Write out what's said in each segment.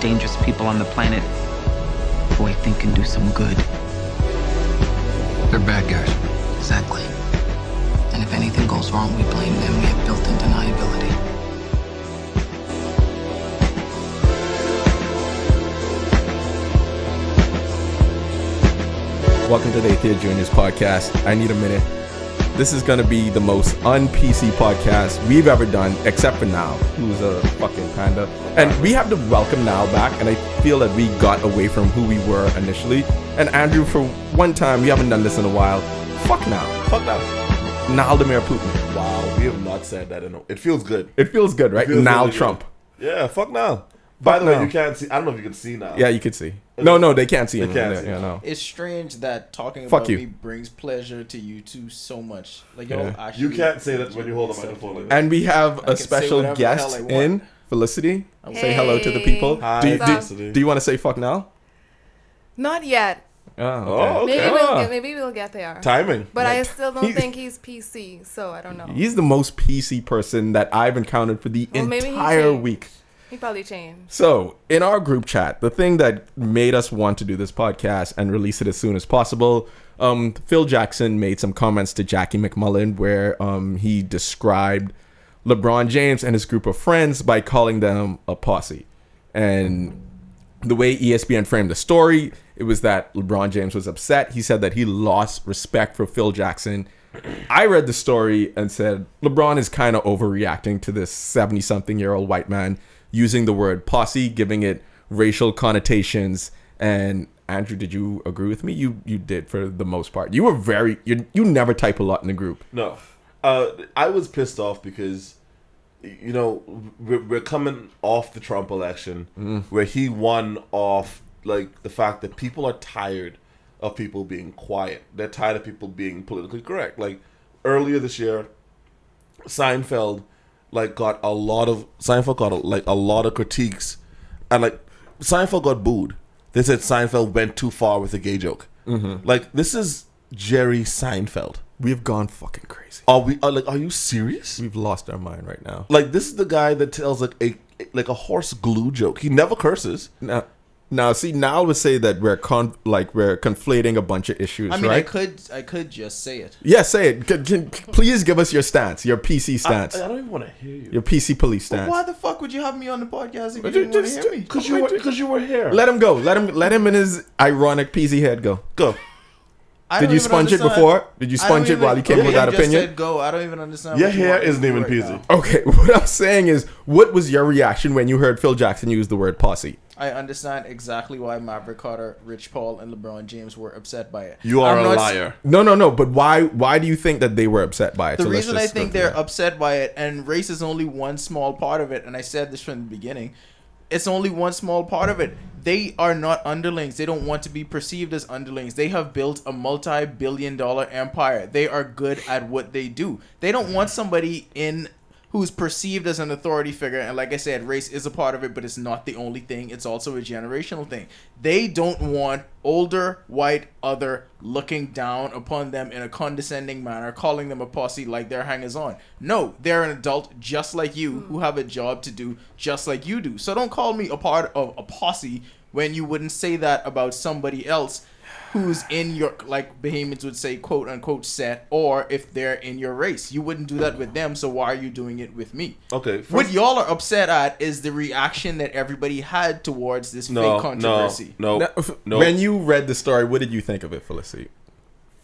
dangerous people on the planet who I think can do some good. They're bad guys. Exactly. And if anything goes wrong, we blame them. We have built-in deniability. Welcome to the Eighth Year Juniors podcast. I need a minute. This is going to be the most un-PC podcast we've ever done, except for Now, who's a fucking panda. And we have to welcome Now back, and I feel that we got away from who we were initially. And Andrew, for one time, we haven't done this in a while. Fuck Now. Fuck Now. Vladimir Putin. Wow, we have not said that. It feels good. It feels good, right? Now really Trump. Good. Yeah, fuck Now. By the way, you can't see. I don't know if you can see Now. Yeah, you can see. No, they can't see him. They can't see. Yeah, no. It's strange that talking about me brings pleasure to you two so much. Like, yo, actually, you can't say that when you hold a microphone like that. And we have a special guest in Felicity. Hey. Say hello to the people. Hi, do you want to say fuck now? Not yet. Oh, okay. Maybe we'll get there. Timing. But I still don't think he's PC, so I don't know. He's the most PC person that I've encountered for the entire week. He probably changed. So, in our group chat, the thing that made us want to do this podcast and release it as soon as possible, Phil Jackson made some comments to Jackie McMullen where he described LeBron James and his group of friends by calling them a posse. And the way ESPN framed the story, it was that LeBron James was upset. He said that he lost respect for Phil Jackson. I read the story and said, LeBron is kind of overreacting to this 70-something-year-old white man using the word posse, giving it racial connotations. And Andrew, did you agree with me? You did for the most part. You were you never type a lot in the group. No. I was pissed off because, you know, we're coming off the Trump election where he won off, like, the fact that people are tired of people being quiet. They're tired of people being politically correct. Like, earlier this year, Seinfeld got a lot of critiques, and Seinfeld got booed. They said Seinfeld went too far with the gay joke. Like, this is Jerry Seinfeld. We've gone fucking crazy. Are you serious? We've lost our mind right now. Like, this is the guy that tells a horse glue joke. He never curses. Now, see, Now would say that we're conflating a bunch of issues, I mean, right? I could just say it. Yeah, say it. Please give us your stance, your PC stance. I don't even want to hear you. Your PC police stance. Why the fuck would you have me on the podcast if you didn't want to hear me? Because you were here. Let him go. Let him in his ironic PC head go. Go. Did you sponge it before? Did you sponge it while you came with that opinion? Said go. I don't even understand. Your hair isn't even PC. Okay, what I'm saying is, what was your reaction when you heard Phil Jackson use the word posse? I understand exactly why Maverick Carter, Rich Paul, and LeBron James were upset by it. You are a liar. No. But why do you think that they were upset by it? The reason I think they're upset by it, and race is only one small part of it, and I said this from the beginning, it's only one small part of it. They are not underlings. They don't want to be perceived as underlings. They have built a multi-billion-dollar empire. They are good at what they do. They don't want somebody in who's perceived as an authority figure. And like I said, race is a part of it, but it's not the only thing. It's also a generational thing. They don't want older, white, other looking down upon them in a condescending manner, calling them a posse like they're hangers-on. No, they're an adult just like you who have a job to do just like you do. So don't call me a part of a posse when you wouldn't say that about somebody else who's in your, like Bahamians would say, quote unquote set, or if they're in your race. You wouldn't do that with them, so why are you doing it with me? Okay. What y'all are upset at is the reaction that everybody had towards this fake controversy. No. When you read the story, what did you think of it, Felicity?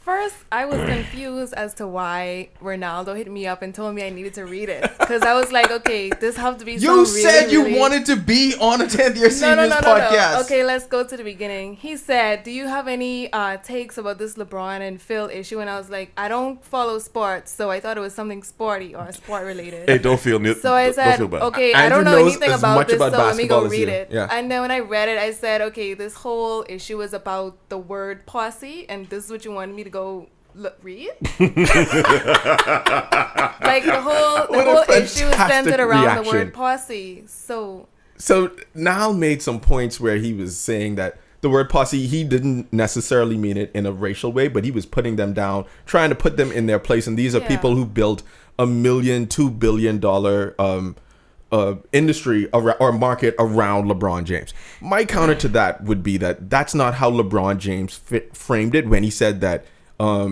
First, I was confused as to why Ronaldo hit me up and told me I needed to read it. Because I was like, okay, this has to be You some said really, you really... wanted to be on a 10th Year Seniors podcast. No. Okay, let's go to the beginning. He said, do you have any takes about this LeBron and Phil issue? And I was like, I don't follow sports, so I thought it was something sporty or sport-related. Hey, don't feel So I said, okay, I don't know anything about this, so let me go read it. Yeah. And then when I read it, I said, okay, this whole issue is about the word posse, and this is what you wanted me to go... read? Like the whole issue is centered around the word posse. So Now made some points where he was saying that the word posse, he didn't necessarily mean it in a racial way, but he was putting them down, trying to put them in their place. And these are people who built $1 million, $2 billion industry or market around LeBron James. My counter to that would be that that's not how LeBron James framed it when he said that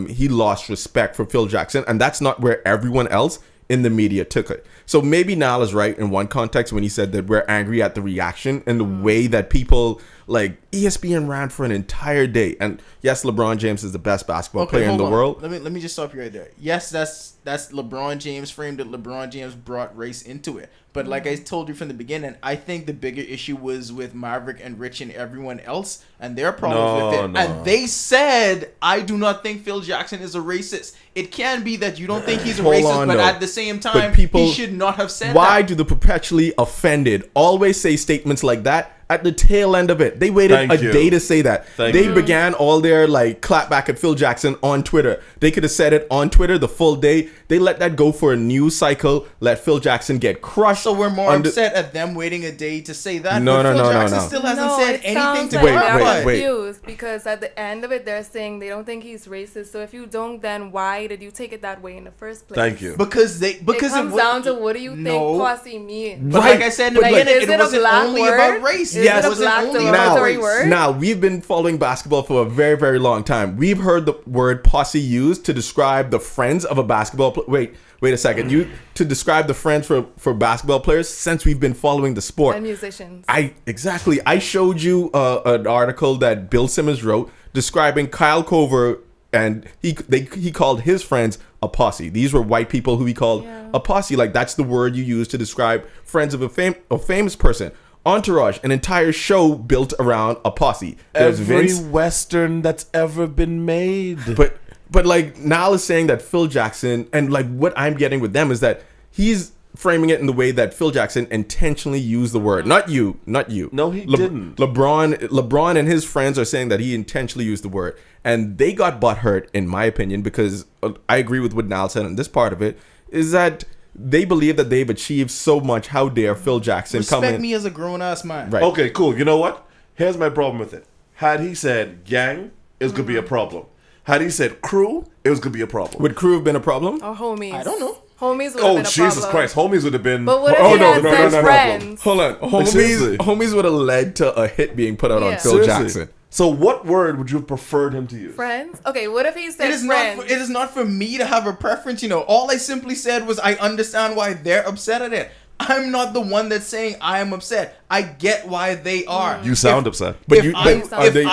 he lost respect for Phil Jackson, and that's not where everyone else in the media took it. So maybe Nal is right in one context when he said that we're angry at the reaction and the way that people, like, ESPN ran for an entire day. And yes, LeBron James is the best basketball player in the world. Let me just stop you right there. Yes, that's LeBron James framed it. LeBron James brought race into it. But like I told you from the beginning, I think the bigger issue was with Maverick and Rich and everyone else and their problems with it. No. And they said, I do not think Phil Jackson is a racist. It can be that you don't think he's a Hold racist, on, but though. at the same time, people, he should not have said why that. do the perpetually offended always say statements like that at the tail end of it? They waited Thank a you. day to say that. Thank They you. began all their like clap back at Phil Jackson on Twitter. They could have said it on Twitter the full day. They let that go for a news cycle. Let Phil Jackson get crushed. So we're more upset at them waiting a day to say that. No, but no, Phil no, no, Jackson no. still hasn't said it anything sounds to like Wait, they're clarify. wait. confused because at the end of it, they're saying they don't think he's racist. So if you don't, then why did you take it that way in the first place? Thank you. Because It comes down to what do you think posse means? But like I said in the But beginning, is it it a wasn't black only word? about race. Is Yes. it a wasn't black only derogatory about race. word? Now, we've been following basketball for a very, very long time. We've heard the word posse used to describe the friends of a basketball player. Wait a second. To describe the friends for basketball players since we've been following the sport. And musicians. I showed you an article that Bill Simmons wrote describing Kyle Korver, and he called his friends a posse. These were white people who he called a posse. Like, that's the word you use to describe friends of a famous person. Entourage, an entire show built around a posse. There's Every Vince, Western that's ever been made. but like Niall is saying that Phil Jackson, and like what I'm getting with them is that he's framing it in the way that Phil Jackson intentionally used the word. Not you. No, he didn't. LeBron and his friends are saying that he intentionally used the word, and they got butthurt, in my opinion, because I agree with what Niall said on this part of it, is that they believe that they've achieved so much. How dare Phil Jackson come in? Respect me as a grown-ass man. Right. Okay, cool. You know what? Here's my problem with it. Had he said gang, it was going to be a problem. Had he said crew, it was going to be a problem. Would crew have been a problem? Or homies. I don't know. Homies would have Oh, been a Jesus problem. Christ. Homies would have been... But what if oh, he had said friends? Hold on. seriously. Homies would have led to a hit being put out on Yeah. Phil Seriously. Jackson. So what word would you have preferred him to use? Friends? Okay, what if he said It is friends? it is not for me to have a preference. All I simply said was I understand why they're upset at it. I'm not the one that's saying I am upset. I get why they are. You sound upset. But If you, I but are they,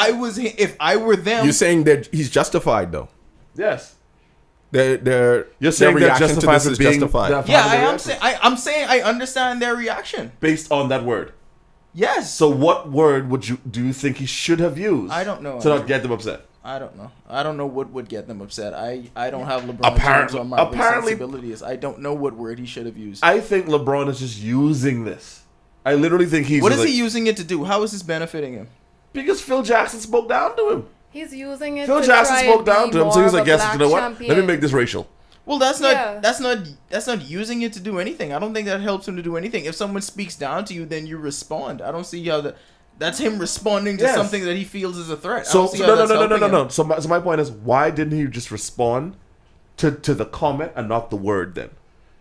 if I were them, you're saying that he's justified though. Yes. Their You're saying their that reaction to justifies this it is being... justified. that- yeah, how I they am reacted. saying I'm saying I understand their reaction. Based on that word. Yes. So what word do you think he should have used? I don't know. To not get them upset. I don't know. I don't know what would get them upset. I don't have LeBron Apparently- James on my apparently- sensibilities. I don't know what word he should have used. I think LeBron is just using this. I literally think he's... What is just he using it to do? How is this benefiting him? Because Phil Jackson spoke down to him. He's using it Phil to Jackson try spoke and down be to him, so more he was of like, a "Yes, black you know what? champion. Let me make this racial." Well, that's Yeah. not using it to do anything. I don't think that helps him to do anything. If someone speaks down to you, then you respond. I don't see how that's him responding to Yes. something that he feels is a threat. I So don't see how that's helping him. no. So my point is, why didn't he just respond to the comment and not the word? Then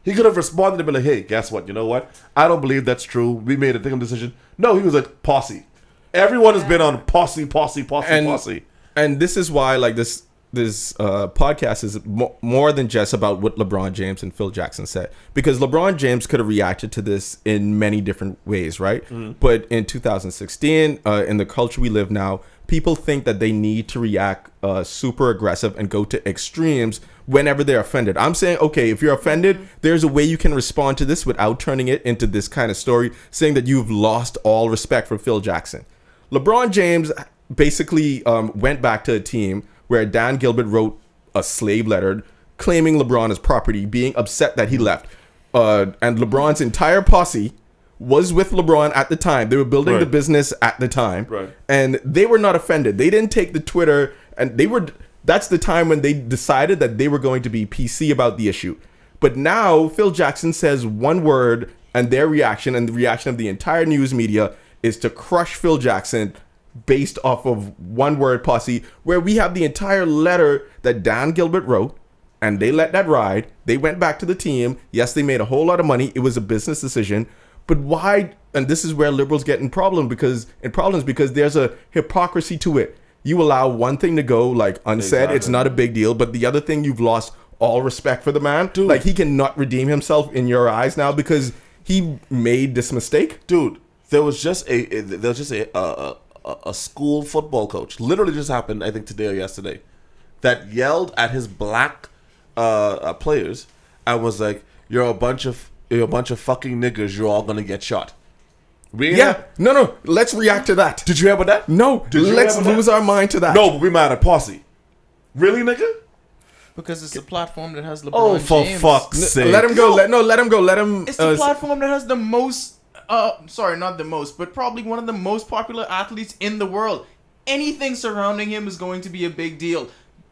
he could have responded and been like, "Hey, guess what? You know what? I don't believe that's true. We made a different decision." No, he was like posse. Everyone has been on posse. And this is why, like, this podcast is more than just about what LeBron James and Phil Jackson said, because LeBron James could have reacted to this in many different ways, right? But in 2016, in the culture we live now, people think that they need to react super aggressive and go to extremes whenever they're offended. I'm saying, okay, if you're offended, there's a way you can respond to this without turning it into this kind of story, saying that you've lost all respect for Phil Jackson. LeBron James basically went back to a team where Dan Gilbert wrote a slave letter claiming LeBron as property, being upset that he left. And LeBron's entire posse was with LeBron at the time. They were building the business at the time. Right. And they were not offended. They didn't take the Twitter, and that's the time when they decided that they were going to be PC about the issue. But now Phil Jackson says one word, and their reaction and the reaction of the entire news media is to crush Phil Jackson based off of one word posse, where we have the entire letter that Dan Gilbert wrote, and they let that ride. They went back to the team. Yes, they made a whole lot of money. It was a business decision, But why? And this is where liberals get in problems because there's a hypocrisy to it. You allow one thing to go like unsaid, Exactly. it's not a big deal, but the other thing you've lost all respect for the man. Dude. Like he cannot redeem himself in your eyes now because he made this mistake. Dude, there was just a school football coach, literally just happened, I think today or yesterday, that yelled at his black players and was like, "You're a bunch of fucking niggers. You're all gonna get shot." Yeah. No. Let's react to that. Did you hear about that? No. Did you Let's hear about that? lose our mind to that. No, but we mad at Posse. Really, nigga? Because it's a platform that has LeBron Oh, for James. fuck's sake! Let him go. Let him go. Let him. It's the platform that has the most. Sorry, not the most, but probably one of the most popular athletes in the world. Anything surrounding him is going to be a big deal.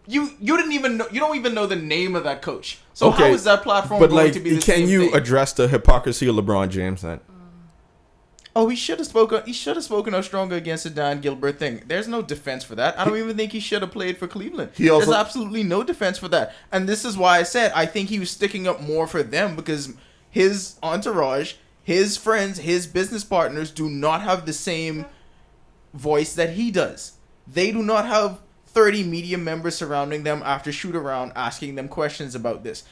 You don't even know the name of that coach. So how is that platform going to be the same can you thing? address the hypocrisy of LeBron James then? Oh, he should have spoken out stronger against the Dan Gilbert thing. There's no defense for that. I don't even think he should have played for Cleveland. There's absolutely no defense for that. And this is why I said I think he was sticking up more for them because his entourage, his friends, his business partners do not have the same voice that he does. They do not have 30 media members surrounding them after shoot around asking them questions about this.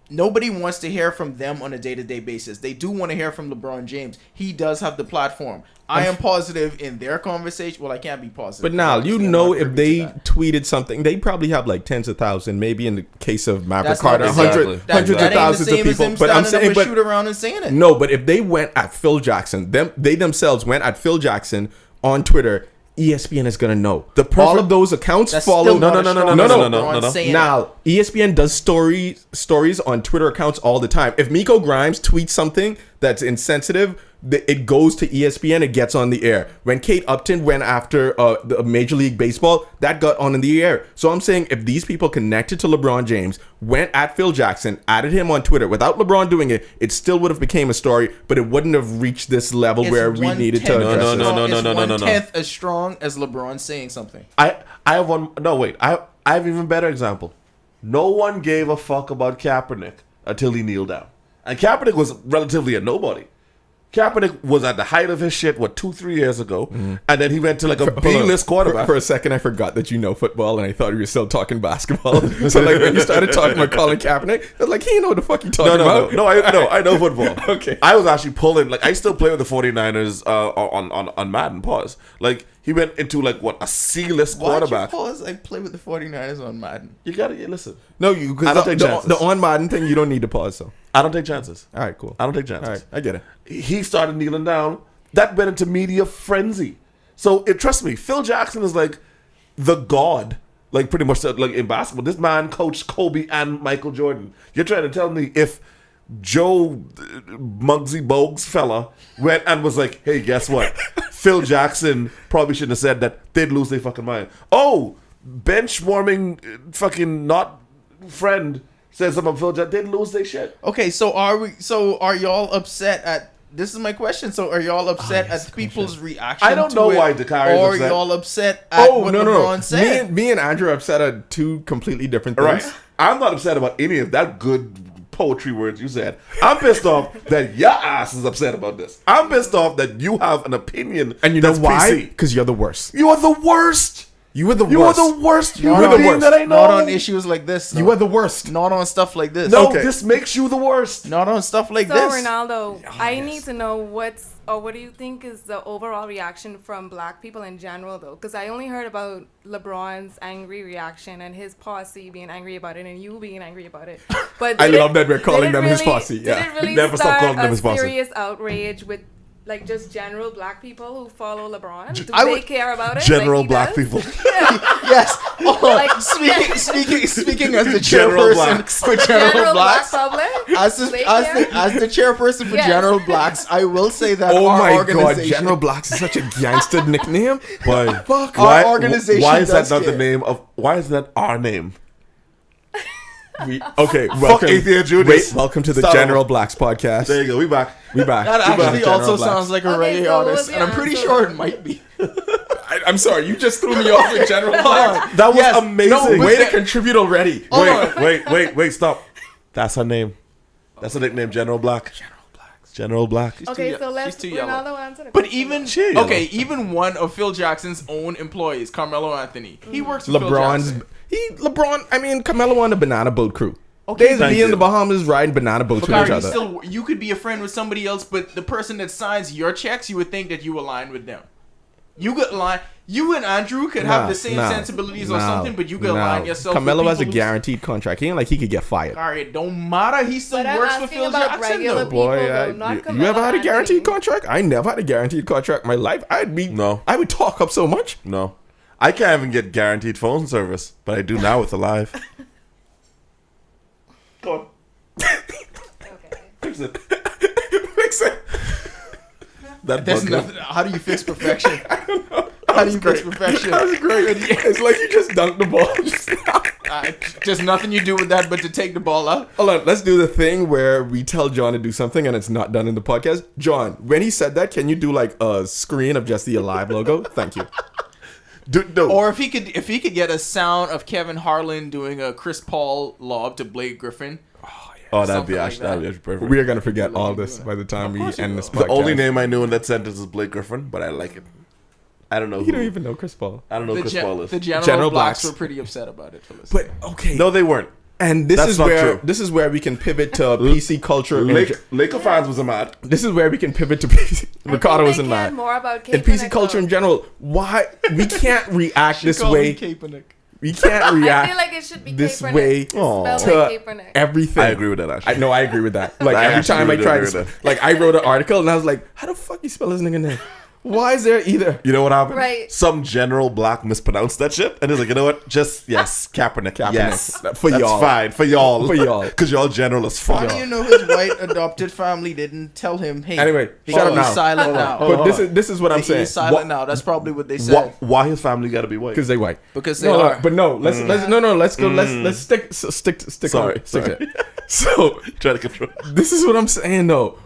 Nobody wants to hear from them on a day-to-day basis. They do want to hear from LeBron James. He does have the platform. I am positive in their conversation. Well, I can't be positive. But now, obviously I'm not if privy they to that. tweeted something, they probably have like tens of thousands. Maybe in the case of Maverick That's not Carter, the same. hundreds That of ain't thousands the of same as people. him But I'm standing saying, up and shoot around and saying it. no. But if they went at Phil Jackson, they themselves went at Phil Jackson on Twitter, ESPN is gonna know. All of those accounts That's follow. still not as strong as LeBron saying it. Now, ESPN does stories on Twitter accounts all the time. If Miko Grimes tweets something that's insensitive, it goes to ESPN. It gets on the air. When Kate Upton went after the Major League Baseball, that got on in the air. So I'm saying if these people connected to LeBron James, went at Phil Jackson, added him on Twitter without LeBron doing it, it still would have became a story, but it wouldn't have reached this level where we needed to address it. It's 1/10 as strong as LeBron saying something. I have one. No, wait. I have an even better example. No one gave a fuck about Kaepernick until he kneeled down, and Kaepernick was relatively a nobody. Kaepernick was at the height of his shit, 2-3 years ago, and then he went to like a B-list quarterback. For a second, I forgot that you know football, and I thought you were still talking basketball. So like when you started talking about Colin Kaepernick, I was like, he didn't know what the fuck you talking about. No, I know football. Okay. I was actually pulling, I still play with the 49ers on Madden, pause. Like, he went into, a C-list quarterback. Why'd you pause? I play with the 49ers on Madden. You gotta listen. No, I because don't take chances. the on Madden thing, you don't need to pause, so. I don't take chances. All right, cool. I don't take chances. All right, I get it. He started kneeling down. That went into media frenzy. So trust me, Phil Jackson is like the god, pretty much like in basketball. This man coached Kobe and Michael Jordan. You're trying to tell me if Joe Muggsy Bogues fella went and was like, hey, guess what? Phil Jackson probably shouldn't have said that. They'd lose their fucking mind. Oh, bench warming fucking not friend said something about Phil Jackson. They'd lose their shit. Okay, so are y'all upset at? This is my question. So are y'all upset at people's reaction? I don't to know it, why Dakari is or upset. y'all upset at what LeBron said? Me and Andrew are upset at two completely different things. Right. I'm not upset about any of that good poetry words you said. I'm pissed off that your ass is upset about this. I'm pissed off that you have an opinion. And you know that's why? PC. Because you're the worst. You are the worst. You are the You worst. are the worst You are human the being worst. that I know. Not on issues like this. You are the worst. Not on stuff like this. No, Okay. this makes you the worst. Not on stuff like So this. Ronaldo, I need to know what do you think is the overall reaction from black people in general, though? Because I only heard about LeBron's angry reaction and his posse being angry about it, and you being angry about it. But I did love that we're calling did it them his really- posse, yeah. Did it really Never stop start calling them a his posse. serious outrage with just general black people who follow LeBron? Do I they would- care about it? General like he black does? people. Yes. Oh, Like- speaking as the General chairperson blacks. for General General black Blacks. public. As They the, care? as the chairperson for Yes. General Blacks, I will say that Oh our my god, organization, General Blacks is such a gangster nickname. Why? Fuck. Our organization Why is that does not the care. name of? Why is that our name? Okay, welcome. Athea Judas. Wait, welcome to the Stop. General Blacks podcast. There you go. We back. We back. That We back, actually General also Blacks. sounds like a Okay, reggae so what artist, was and I'm your pretty answer? sure it might be. I'm sorry, you just threw me off with General Blacks. That was Yes. amazing. No, Way to contribute already. Hold on. Wait, stop. That's her name. That's her nickname, General Black. General Black. Okay, so she's let's too yellow. Ronaldo answer the But question. even She yellow. okay, even one of Phil Jackson's own employees, Carmelo Anthony, he works for Phil LeBron's Jackson. I mean, Carmelo on the banana boat crew. Okay, They thank be in you. the Bahamas riding banana boats with Bakari, each you other. still you could be a friend with somebody else, but the person that signs your checks, you would think that you align with them. You could align. You and Andrew could have the same sensibilities or something, but you could align yourself. Carmelo with has a people guaranteed contract. He ain't like he could get fired. Sorry, it don't matter. He still But I'm works for asking Phil about Jackson. regular Though. people. Boy, though, not you Carmelo ever had a guaranteed Anthony. contract? I never had a guaranteed contract in my life. No. I would talk up so much. No. I can't even get guaranteed phone service, but I do now with Alive. Go on. Okay. Fix it. Fix it. That There's bug- nothing. How do you fix perfection? How do you fix perfection? That was great. It's like you just dunked the ball just now. Just nothing you do with that but to take the ball out. Hold on, let's do the thing where we tell John to do something and it's not done in the podcast. John, when he said that, can you do like a screen of just the Alive logo? Thank you. No. Or if he could get a sound of Kevin Harlan doing a Chris Paul lob to Blake Griffin. Oh, that'd Something be like actually that. that'd be perfect. We are gonna forget all this by the time we end this podcast. The only name I knew in that sentence is Blake Griffin, but I like it. I don't know. You don't even know Chris Paul. I don't know who Chris Paul is. The General General Blacks Blacks. were pretty upset about it. Felicity. But okay, No, they weren't. and this That's is not where true. this is where we can pivot to PC culture. Laker fans was mad. This is where we can pivot to PC. Ricardo I was think in they cared mad. more about And PC culture in general. Why we can't react this Call me way? Kaepernick. We can't I react feel like it should be this Kaepernick. way It's spelled to like Kaepernick. everything. I agree with that, actually. I agree with that. Like I every actually time I really try agree to, with that. like I wrote an article and I was like, how the fuck you spell his nigga name? Why is there either? You know what happened? Right. Some general black mispronounced that shit, and he's like, you know what? Just yes, Kaepernick. Kaepernick. Yes, For that's y'all. fine for y'all. For y'all. because y'all general as fuck. How do you know his white adopted family didn't tell him, hey, Anyway, he shut can up be now. silent now. But this is what I'm He saying is silent now. That's probably what they said. Why his family got to be white? because they white. Because they No, are. but no, let's go. Let's stick Sorry, on it. Stick to sorry. it. So Try to control. this is what I'm saying though.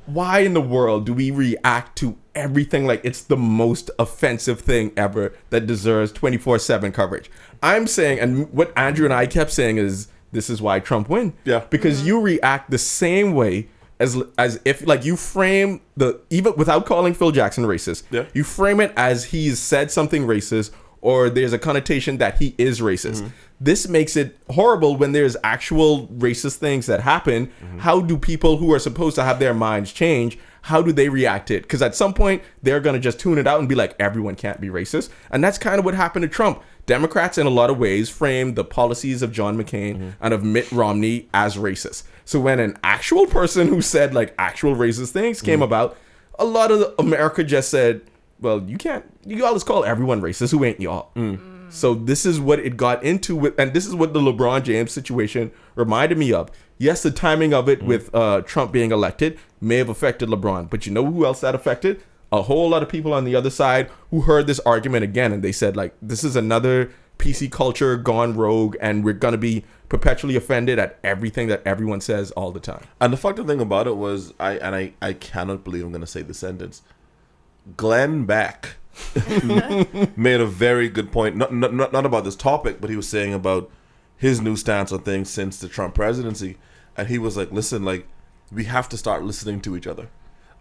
Why in the world do we react to everything like it's the most offensive thing ever that deserves 24/7 coverage? I'm saying, and what Andrew and I kept saying is, this is why Trump win. Yeah. Because you react the same way as if like you frame even without calling Phil Jackson racist. Yeah. You frame it as he's said something racist or there's a connotation that he is racist. This makes it horrible when there's actual racist things that happen. How do people who are supposed to have their minds change, how do they react to it? Because at some point, they're going to just tune it out and be like, everyone can't be racist. And that's kind of what happened to Trump. Democrats, in a lot of ways, framed the policies of John McCain and of Mitt Romney as racist. So when an actual person who said like actual racist things came about, a lot of America just said, well, you all just call everyone racist who ain't y'all. So this is what it got into with, and this is what the LeBron James situation reminded me of. Yes, the timing of it with Trump being elected may have affected LeBron, but you know who else that affected? A whole lot of people on the other side who heard this argument again, and they said like, this is another PC culture gone rogue, and we're gonna be perpetually offended at everything that everyone says all the time. And the fucked thing about it was, I cannot believe I'm gonna say this sentence. Glenn Beck made a very good point. Not about this topic, but he was saying about his new stance on things since the Trump presidency, and he was like, "Listen, like we have to start listening to each other.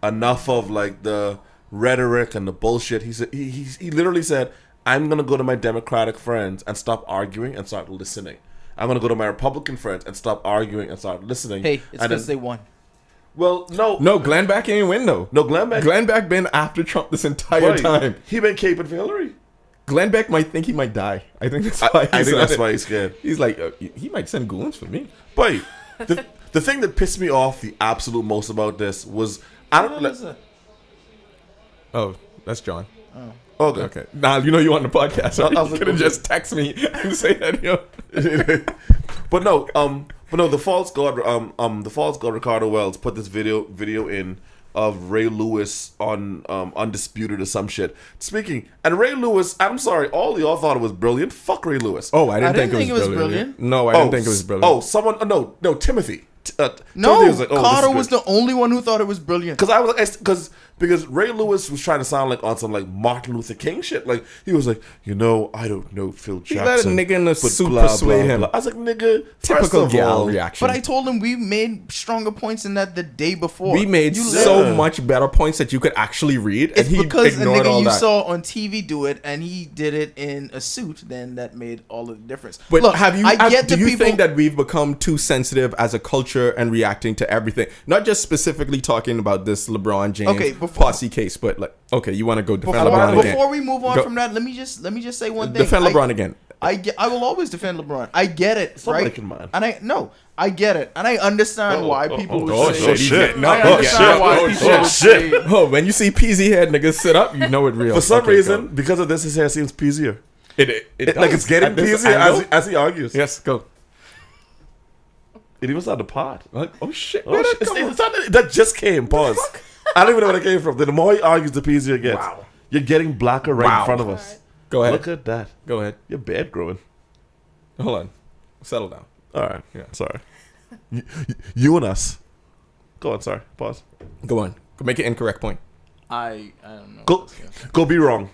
Enough of like the rhetoric and the bullshit." He said he literally said, "I'm gonna go to my Democratic friends and stop arguing and start listening. I'm gonna go to my Republican friends and stop arguing and start listening." Hey, it's And because then- they won. Well, No, Glenn Beck ain't win though. no, Glenn Beck. Glenn Beck been after Trump this entire Boy, time. He been caping for Hillary. Glenn Beck might think he might die. I think that's why. I think that's why he's scared. He's like, he might send goons for me. But the thing that pissed me off the absolute most about this was I don't know. Oh, that's John. Okay. Okay. Now you know you on the podcast. So I was you like, could have okay. just text me and say that. Yo. But no, the false god Ricardo Wells put this video in of Ray Lewis on Undisputed or some shit speaking, and Ray Lewis, I'm sorry, all y'all thought it was brilliant. Fuck Ray Lewis. Oh, I didn't think it was brilliant. No, I didn't think it was brilliant. Oh, someone no Timothy No, Timothy was like, oh, Carter was the only one who thought it was brilliant. Because Ray Lewis was trying to sound like on some like Martin Luther King shit. Like he was like, I don't know Phil He let a Jackson. nigga in a but suit blah, persuade blah, him. blah. I was like, nigga, first Typical of gal all, reaction. But I told him we made stronger points than that the day before. We made You so Yeah. much better points that you could actually read, and It's he because a ignored nigga all you that. saw on TV do it, and he did it in a suit. Then that made all of the difference. But Look, do you think that we've become too sensitive as a culture and reacting to everything? Not just specifically talking about this LeBron James Posse case, but like, okay, you want to go defend LeBron again? Before we move on Go. from that, let me just say one thing. Defend LeBron again. I will always defend LeBron. I get it, Stop right? making mine. And I get it, and I understand why people would say. shit. I understand why people would say. Oh, when you see peasy head niggas sit up, you know it real. For some Okay, reason, go. because of this, his hair seems peasier. It Like does. it's getting At this peasier angle? as he argues. Yes, go. It even started to pod. Like, oh shit! Oh, shit. That just came. Pause. I don't even know where that came from. The more he argues, the peasier it gets. Wow. You're getting blacker right in front of us. Go ahead. Look at that. Go ahead. Your beard growing. Hold on. Settle down. All right. Yeah. Sorry. You and us. Go on. Sorry. Pause. Go on. Go make an incorrect point. I don't know. Go be wrong.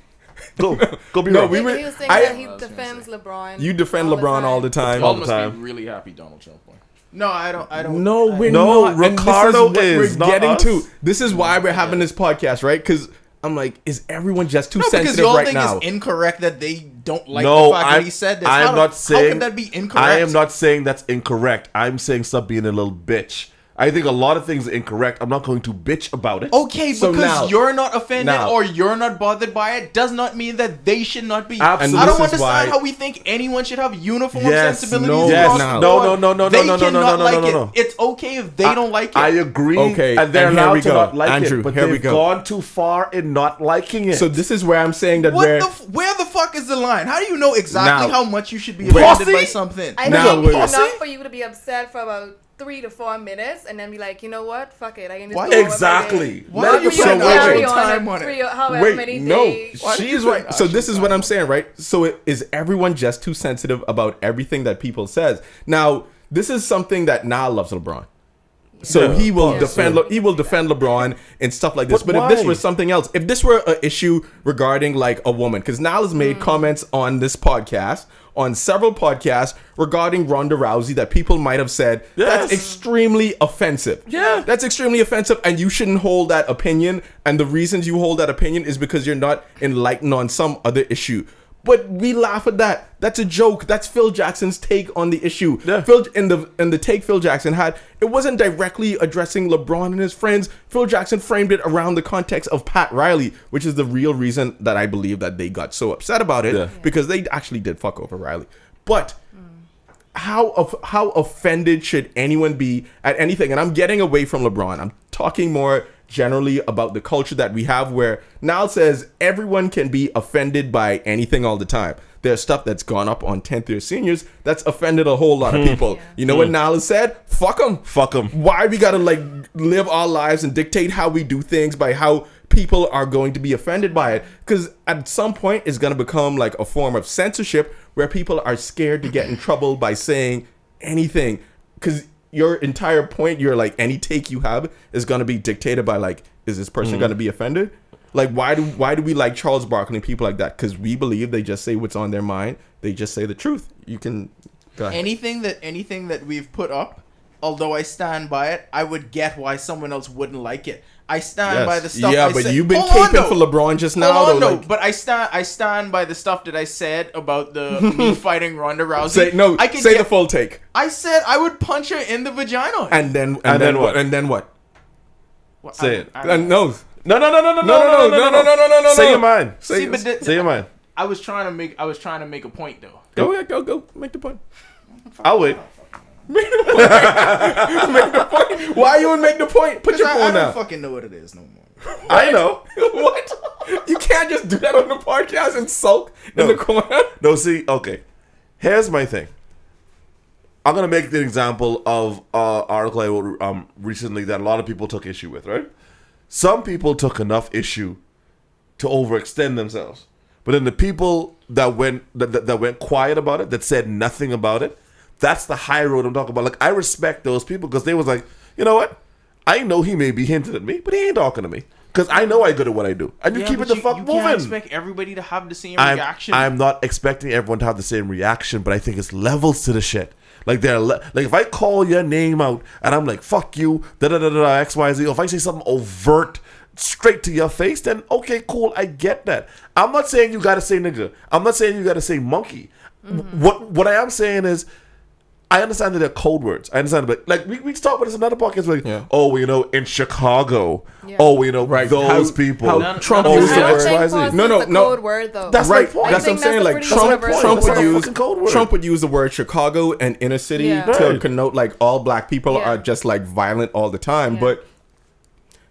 Go be No, wrong. we were- He was saying I- that he defends LeBron. You defend LeBron all the time. All Y'all the must time. be really happy Donald Trump won. No, I don't. No, we're No, not. And Ricardo this is, what not we're getting us. to. This is why we're having this podcast, right? Because I'm like, is everyone just too No, because sensitive y'all right think now? it's incorrect that they don't like No, the fact that he said this. I am not saying. How can that be incorrect? I am not saying that's incorrect. I'm saying stop being a little bitch. I think a lot of things are incorrect. I'm not going to bitch about it. Okay, So because now- you're not offended now- or you're not bothered by it does not mean that they should not be. Absolutely. I don't This is understand why- how we think anyone should have uniform Yes, sensibilities. no, yes, across no. the no, board. no, no, They no, no, no, cannot no, no, like no, no, it. no. It's okay if they don't like it. I agree. Okay, and they're and here allowed we to go. not like Andrew, it, but here we they've go. gone too far in not liking it. So this is where I'm saying that What we're. where the fuck is the line? How do you know exactly Now- how much you should be Wait. offended by Posse? something? I Now, think wait. enough for you to be upset for about 3 to 4 minutes and then be like, you know what? Fuck it. I can just Why- go about my Exactly. day. Why Not are you for putting to so carry much on time at on it? 3 or however Wait, many no, days. she's right. So this is what I'm saying, right? So is everyone just too sensitive about everything that people says? Now, this is something that Niall loves LeBron. So Yeah, he will yeah. defend he will defend LeBron and stuff like this. But But if this why? were something else, if this were an issue regarding like a woman, because Niall has made comments on this podcast, on several podcasts regarding Ronda Rousey that people might have said that's Yes. extremely offensive. Yeah. That's extremely offensive, and you shouldn't hold that opinion. And the reasons you hold that opinion is because you're not enlightened on some other issue. But we laugh at that. That's a joke. That's Phil Jackson's take on the issue. Yeah. Phil in the take Phil Jackson had, it wasn't directly addressing LeBron and his friends. Phil Jackson framed it around the context of Pat Riley, which is the real reason that I believe that they got so upset about it, Yeah. because they actually did fuck over Riley. But how offended should anyone be at anything? And I'm getting away from LeBron. I'm talking more generally about the culture that we have, where Niall says everyone can be offended by anything all the time. There's stuff that's gone up on 10th year seniors that's offended a whole lot of people. You know what Niall has said? Fuck them. Fuck 'em. Why we gotta like live our lives and dictate how we do things by how people are going to be offended by it? Because at some point it's gonna become like a form of censorship where people are scared to get in trouble by saying anything. Because your entire point, you're like, any take you have is gonna be dictated by like, is this person gonna be offended? Like, why do we like Charles Barkley and people like that? Because we believe they just say what's on their mind. They just say the truth. You can go ahead. Anything that we've put up, although I stand by it, I would get why someone else wouldn't like it. I stand Yes. by the stuff. Yeah, I but said. you've been Hold on, caping though. for LeBron just now, Hold on, though. no, Like, but I stand by the stuff that I said about the me fighting Ronda Rousey. say the full take, I said I would punch her in the vagina. and then then what? And then what? Say it. No. No. No. Say your mind. Say, See, but Say your mind. I was trying to make a point though. go. Make the point. I'll wait. Make the point. Why you would make the point? Put your I phone don't down. fucking know what it is no more. I know. What? You can't just do that on the podcast and sulk in the corner. No, see, okay. Here's my thing. I'm gonna make the example of article I wrote recently that a lot of people took issue with. Right? Some people took enough issue to overextend themselves, but then the people that went quiet about it, that said nothing about it, That's the high road I'm talking about. Like, I respect those people because they was like, you know what? I know he may be hinting at me, but he ain't talking to me. Because I know I good at what I do. And you keep it the fuck moving. You can't expect everybody to have the same reaction. I'm not expecting everyone to have the same reaction, but I think it's levels to the shit. Like, like if I call your name out and I'm like, fuck you, X, Y, Z, or if I say something overt straight to your face, then okay, cool, I get that. I'm not saying you gotta say nigga. I'm not saying you gotta say monkey. What I am saying is, I understand that they're code words. I understand, but like we talked about this in another podcast. Like, oh, well, you know, in Chicago, oh, you know, right, those people. How Trump used the word. No. Code word though. That's right. My point. That's what I'm saying. Like Trump would use the word Chicago and inner city to connote like all black people are just like violent all the time. But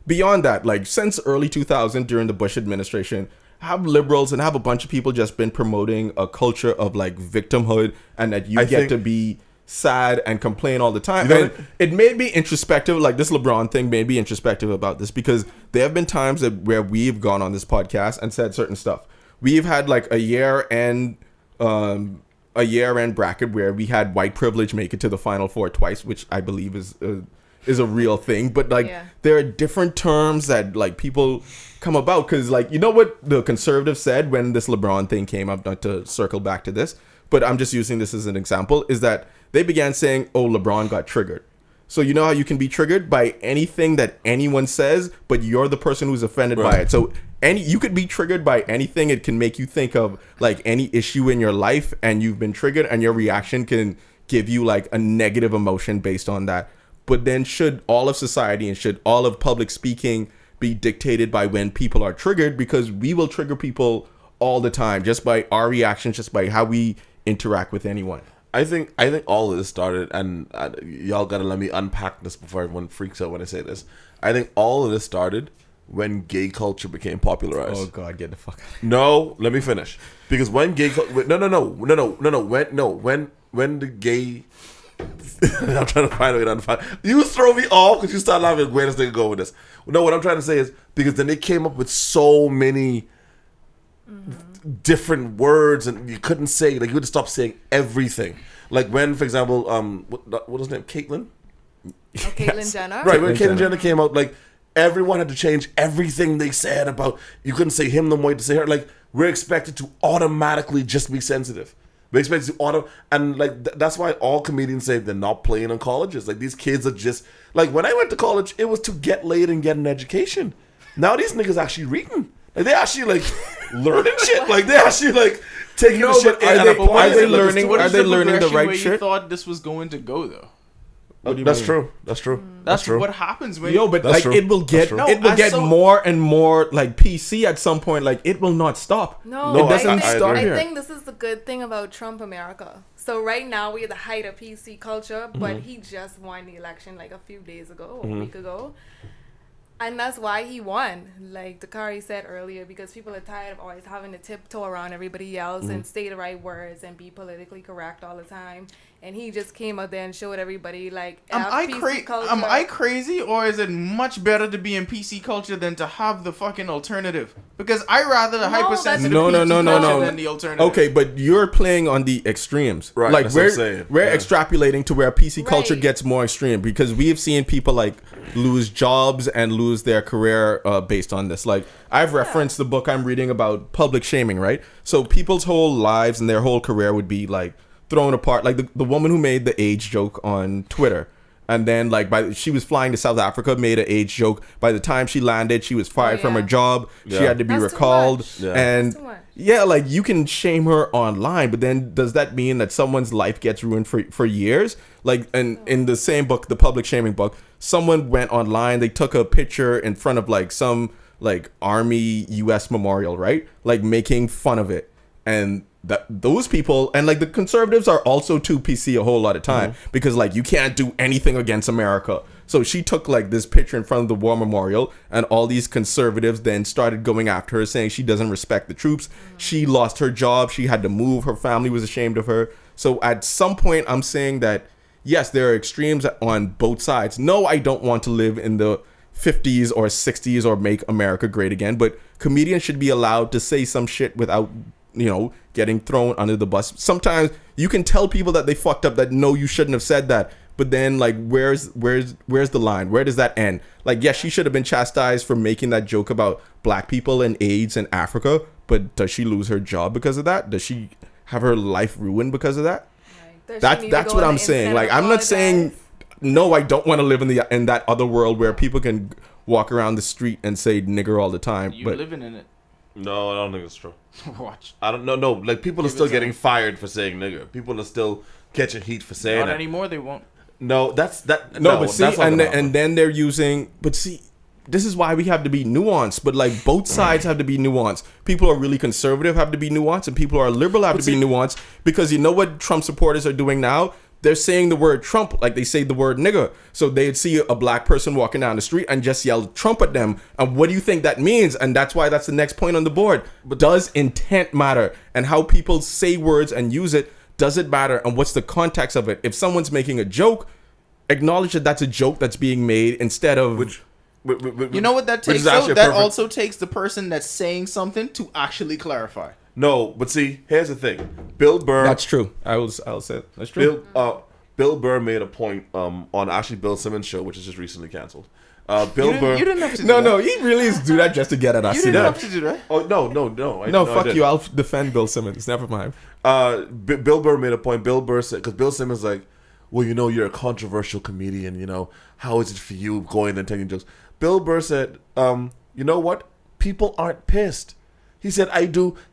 beyond that, like since early 2000 during the Bush administration, have liberals and have a bunch of people just been promoting a culture of like victimhood and that you get to be sad and complain all the time. And it made me introspective. Like this LeBron thing made me introspective about this because there have been times where we've gone on this podcast and said certain stuff. We've had like a year end bracket where we had white privilege make it to the Final Four twice, which I believe is a real thing. But like there are different terms that like people come about because like, you know what the conservatives said when this LeBron thing came up, not to circle back to this, but I'm just using this as an example, is that they began saying, oh, LeBron got triggered. So you know how you can be triggered by anything that anyone says, but you're the person who's offended by it. So you could be triggered by anything. It can make you think of like any issue in your life and you've been triggered and your reaction can give you like a negative emotion based on that. But then should all of society and should all of public speaking be dictated by when people are triggered? Because we will trigger people all the time just by our reactions, just by how we interact with anyone. I think all of this started, and y'all gotta let me unpack this before everyone freaks out when I say this. I think all of this started when gay culture became popularized. Oh God, get the fuck out. No, let me finish. Because when gay when the gay I'm trying to find a way to unfind. You throw me off because you start laughing. Where does they go with this? No, what I'm trying to say is because then they came up with so many different words, and you couldn't say, like, you had to stop saying everything. Like when, for example, what was his name? Caitlyn? Oh, Caitlyn Jenner? Right, when Caitlyn Jenner came out, like, everyone had to change everything they said about, you couldn't say him no more, to say her. Like, we're expected to automatically just be sensitive. We're expected to and like, that's why all comedians say they're not playing in colleges. Like, these kids are just, like, when I went to college, it was to get laid and get an education. Now these niggas actually reading. Like, they actually, like, learning shit. Like, they actually, like, taking the shit in. Are they learning the right shit? You thought this was going to go, though. That's true. That's true. What happens when but like true. It will get more and more like PC at some point. Like it will not stop. No, it doesn't stop here. I think this is the good thing about Trump America. So right now we're at the height of PC culture, but he just won the election like a few days ago, a week ago. And that's why he won, like Dakari said earlier, because people are tired of always having to tiptoe around everybody else and say the right words and be politically correct all the time. And he just came out there and showed everybody, like, am I crazy, or is it much better to be in PC culture than to have the fucking alternative? Because I rather the hypersensitive PC culture than the alternative. Okay, but you're playing on the extremes. Right, like we're extrapolating to where PC culture gets more extreme, because we have seen people like lose jobs and lose their career based on this. Like, I've referenced the book I'm reading about public shaming, right? So people's whole lives and their whole career would be like thrown apart. Like the woman who made the age joke on Twitter, and then like she was flying to South Africa, made an age joke. By the time she landed, she was fired from her job. She had to be recalled. And like, you can shame her online, but then does that mean that someone's life gets ruined for years? Like, and in the same book, the public shaming book, someone went online, they took a picture in front of like some like Army US memorial, right? Like making fun of it. And those people, and like the conservatives are also too PC a whole lot of time, because like you can't do anything against America. So she took like this picture in front of the war memorial, and all these conservatives then started going after her, saying she doesn't respect the troops. She lost her job. She had to move. Her family was ashamed of her. So at some point, I'm saying that, yes, there are extremes on both sides. No, I don't want to live in the 50s or 60s or make America great again, but comedians should be allowed to say some shit without getting thrown under the bus. Sometimes you can tell people that they fucked up, that no, you shouldn't have said that. But then, like, where's the line? Where does that end? Like, yes, she should have been chastised for making that joke about black people and AIDS in Africa. But does she lose her job because of that? Does she have her life ruined because of that? That's what I'm saying. Like, I'm not saying no, I don't want to live in that other world where people can walk around the street and say nigger all the time. You're living in it. No, I don't think it's true. Watch. I don't know. No, like, people are still getting fired for saying nigger. People are still catching heat for saying Not it. anymore. They won't. No, that's that. No, but see, that's not and then they're using. But see, this is why we have to be nuanced. But like, both sides have to be nuanced. People are really conservative, have to be nuanced, and people who are liberal have to be nuanced. Because you know what Trump supporters are doing now? They're saying the word Trump like they say the word nigger. So they'd see a black person walking down the street and just yell Trump at them. And what do you think that means? And that's why that's the next point on the board. But does intent matter? And how people say words and use it, does it matter? And what's the context of it? If someone's making a joke, acknowledge that that's a joke that's being made instead of... You know what that takes? So that also takes the person that's saying something to actually clarify. No, but see, here's the thing. Bill Burr. That's true. I'll say it. That's true. Bill Burr made a point on actually Bill Simmons' show, which is just recently canceled. Bill Burr. You didn't have to do No, that. no, he really is do that just to get at us. You didn't have to do that. Oh, no. No, fuck you. I'll defend Bill Simmons. Never mind. Bill Burr made a point. Bill Burr said, because Bill Simmons like, well, you're a controversial comedian. How is it for you going and taking jokes? Bill Burr said, you know what? People aren't pissed. He said,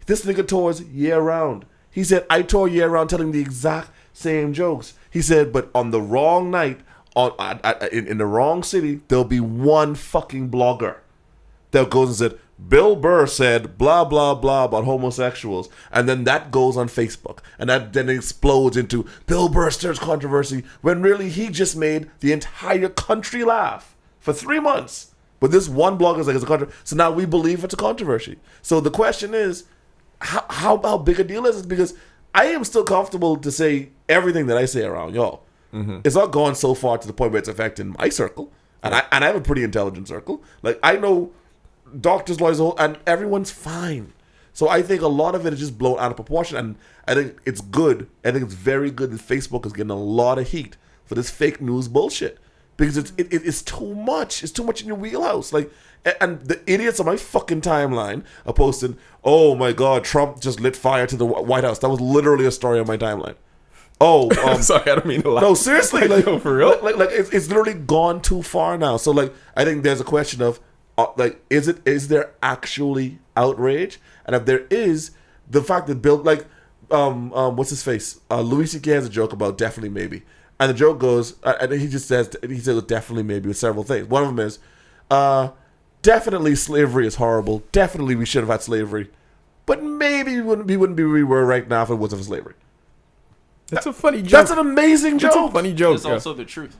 this nigga tours year round. He said, I tour year round telling the exact same jokes. He said, but on the wrong night, in the wrong city, there'll be one fucking blogger that goes and said, Bill Burr said blah, blah, blah about homosexuals. And then that goes on Facebook. And that then explodes into Bill Burr stirs controversy when really he just made the entire country laugh for 3 months. But this one blogger is like, it's a controversy. So now we believe it's a controversy. So the question is, how big a deal is it? Because I am still comfortable to say everything that I say around y'all. Mm-hmm. It's not gone so far to the point where it's affecting my circle. And I have a pretty intelligent circle. Like, I know doctors, lawyers, and everyone's fine. So I think a lot of it is just blown out of proportion. And I think it's good. I think it's very good that Facebook is getting a lot of heat for this fake news bullshit. Because it's too much. It's too much in your wheelhouse. Like, and the idiots on my fucking timeline are posting, oh my God, Trump just lit fire to the White House. That was literally a story on my timeline. Oh, sorry, I don't mean to laugh. No, seriously, like, no, for real. Like it's literally gone too far now. So like, I think there's a question of like, is there actually outrage? And if there is, the fact that Bill, like, what's his face? Louis C.K. has a joke about definitely maybe. And the joke goes, and he says definitely maybe with several things. One of them is, definitely slavery is horrible. Definitely we should have had slavery. But maybe we wouldn't be where we were right now if it wasn't for slavery. That's a funny joke. That's an amazing joke. That's a funny joke. It's also the truth.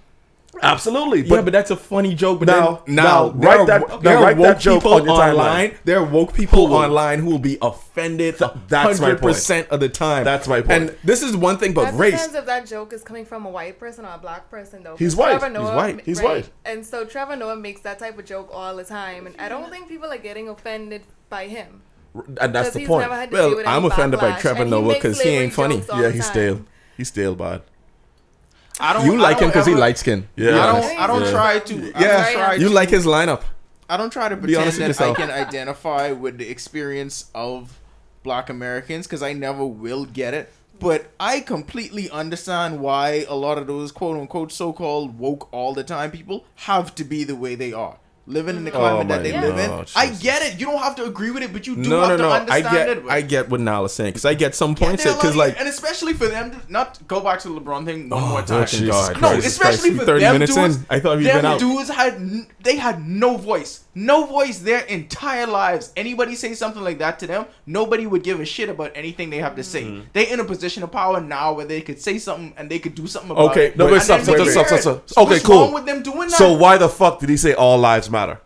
Absolutely. But that's a funny joke. But now write that joke on your timeline. There are woke people online who will be offended 100% of the time. That's my point. And this is one thing about race. Depends if that joke is coming from a white person or a black person, though. He's white. He's white. And so Trevor Noah makes that type of joke all the time. And I don't think people are getting offended by him. And that's the point. Well, I'm offended by Trevor Noah because he ain't funny. Yeah, he's stale. He's stale, bud. You like him because he light skin. Yeah. I don't try to. You like his lineup. I don't try to pretend that I can identify with the experience of Black Americans because I never will get it. But I completely understand why a lot of those quote unquote so-called woke all the time people have to be the way they are. Living in the climate that they live in. I get it. You don't have to agree with it, but you do have to understand it. I get what Nala's saying because I get some points because and especially for them to not go back to the LeBron thing one more time. God, no, especially for 30 them minutes dudes. in, I thought we'd been out. Dudes had no voice their entire lives. Anybody say something like that to them, nobody would give a shit about anything they have to say. Mm-hmm. They're in a position of power now where they could say something and they could do something about it. No, stop. Okay, what's cool. wrong with them doing that? So why the fuck did he say all lives matter?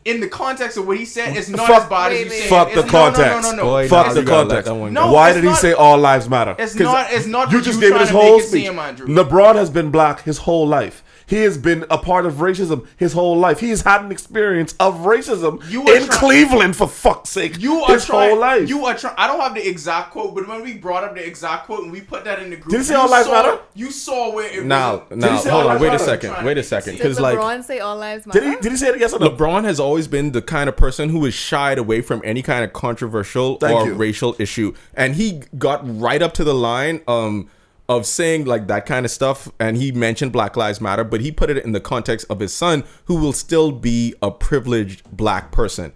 In the context of what he said, it's not as bad as you say. Fuck the context. Boy, fuck the context. Why did he say all lives matter? It's not. You just gave it his whole speech. LeBron has been black his whole life. He has been a part of racism his whole life. He has had an experience of racism in Cleveland, for fuck's sake. His whole life. You are trying. I don't have the exact quote, but when we brought up the exact quote and we put that in the group, did he say all lives matter? You saw where it now, was. hold on, wait a second, Did because LeBron say all lives matter? Did he say it yes or no? LeBron has always been the kind of person who is shied away from any kind of controversial racial issue, and he got right up to the line of saying like that kind of stuff, and he mentioned Black Lives Matter, but he put it in the context of his son, who will still be a privileged black person.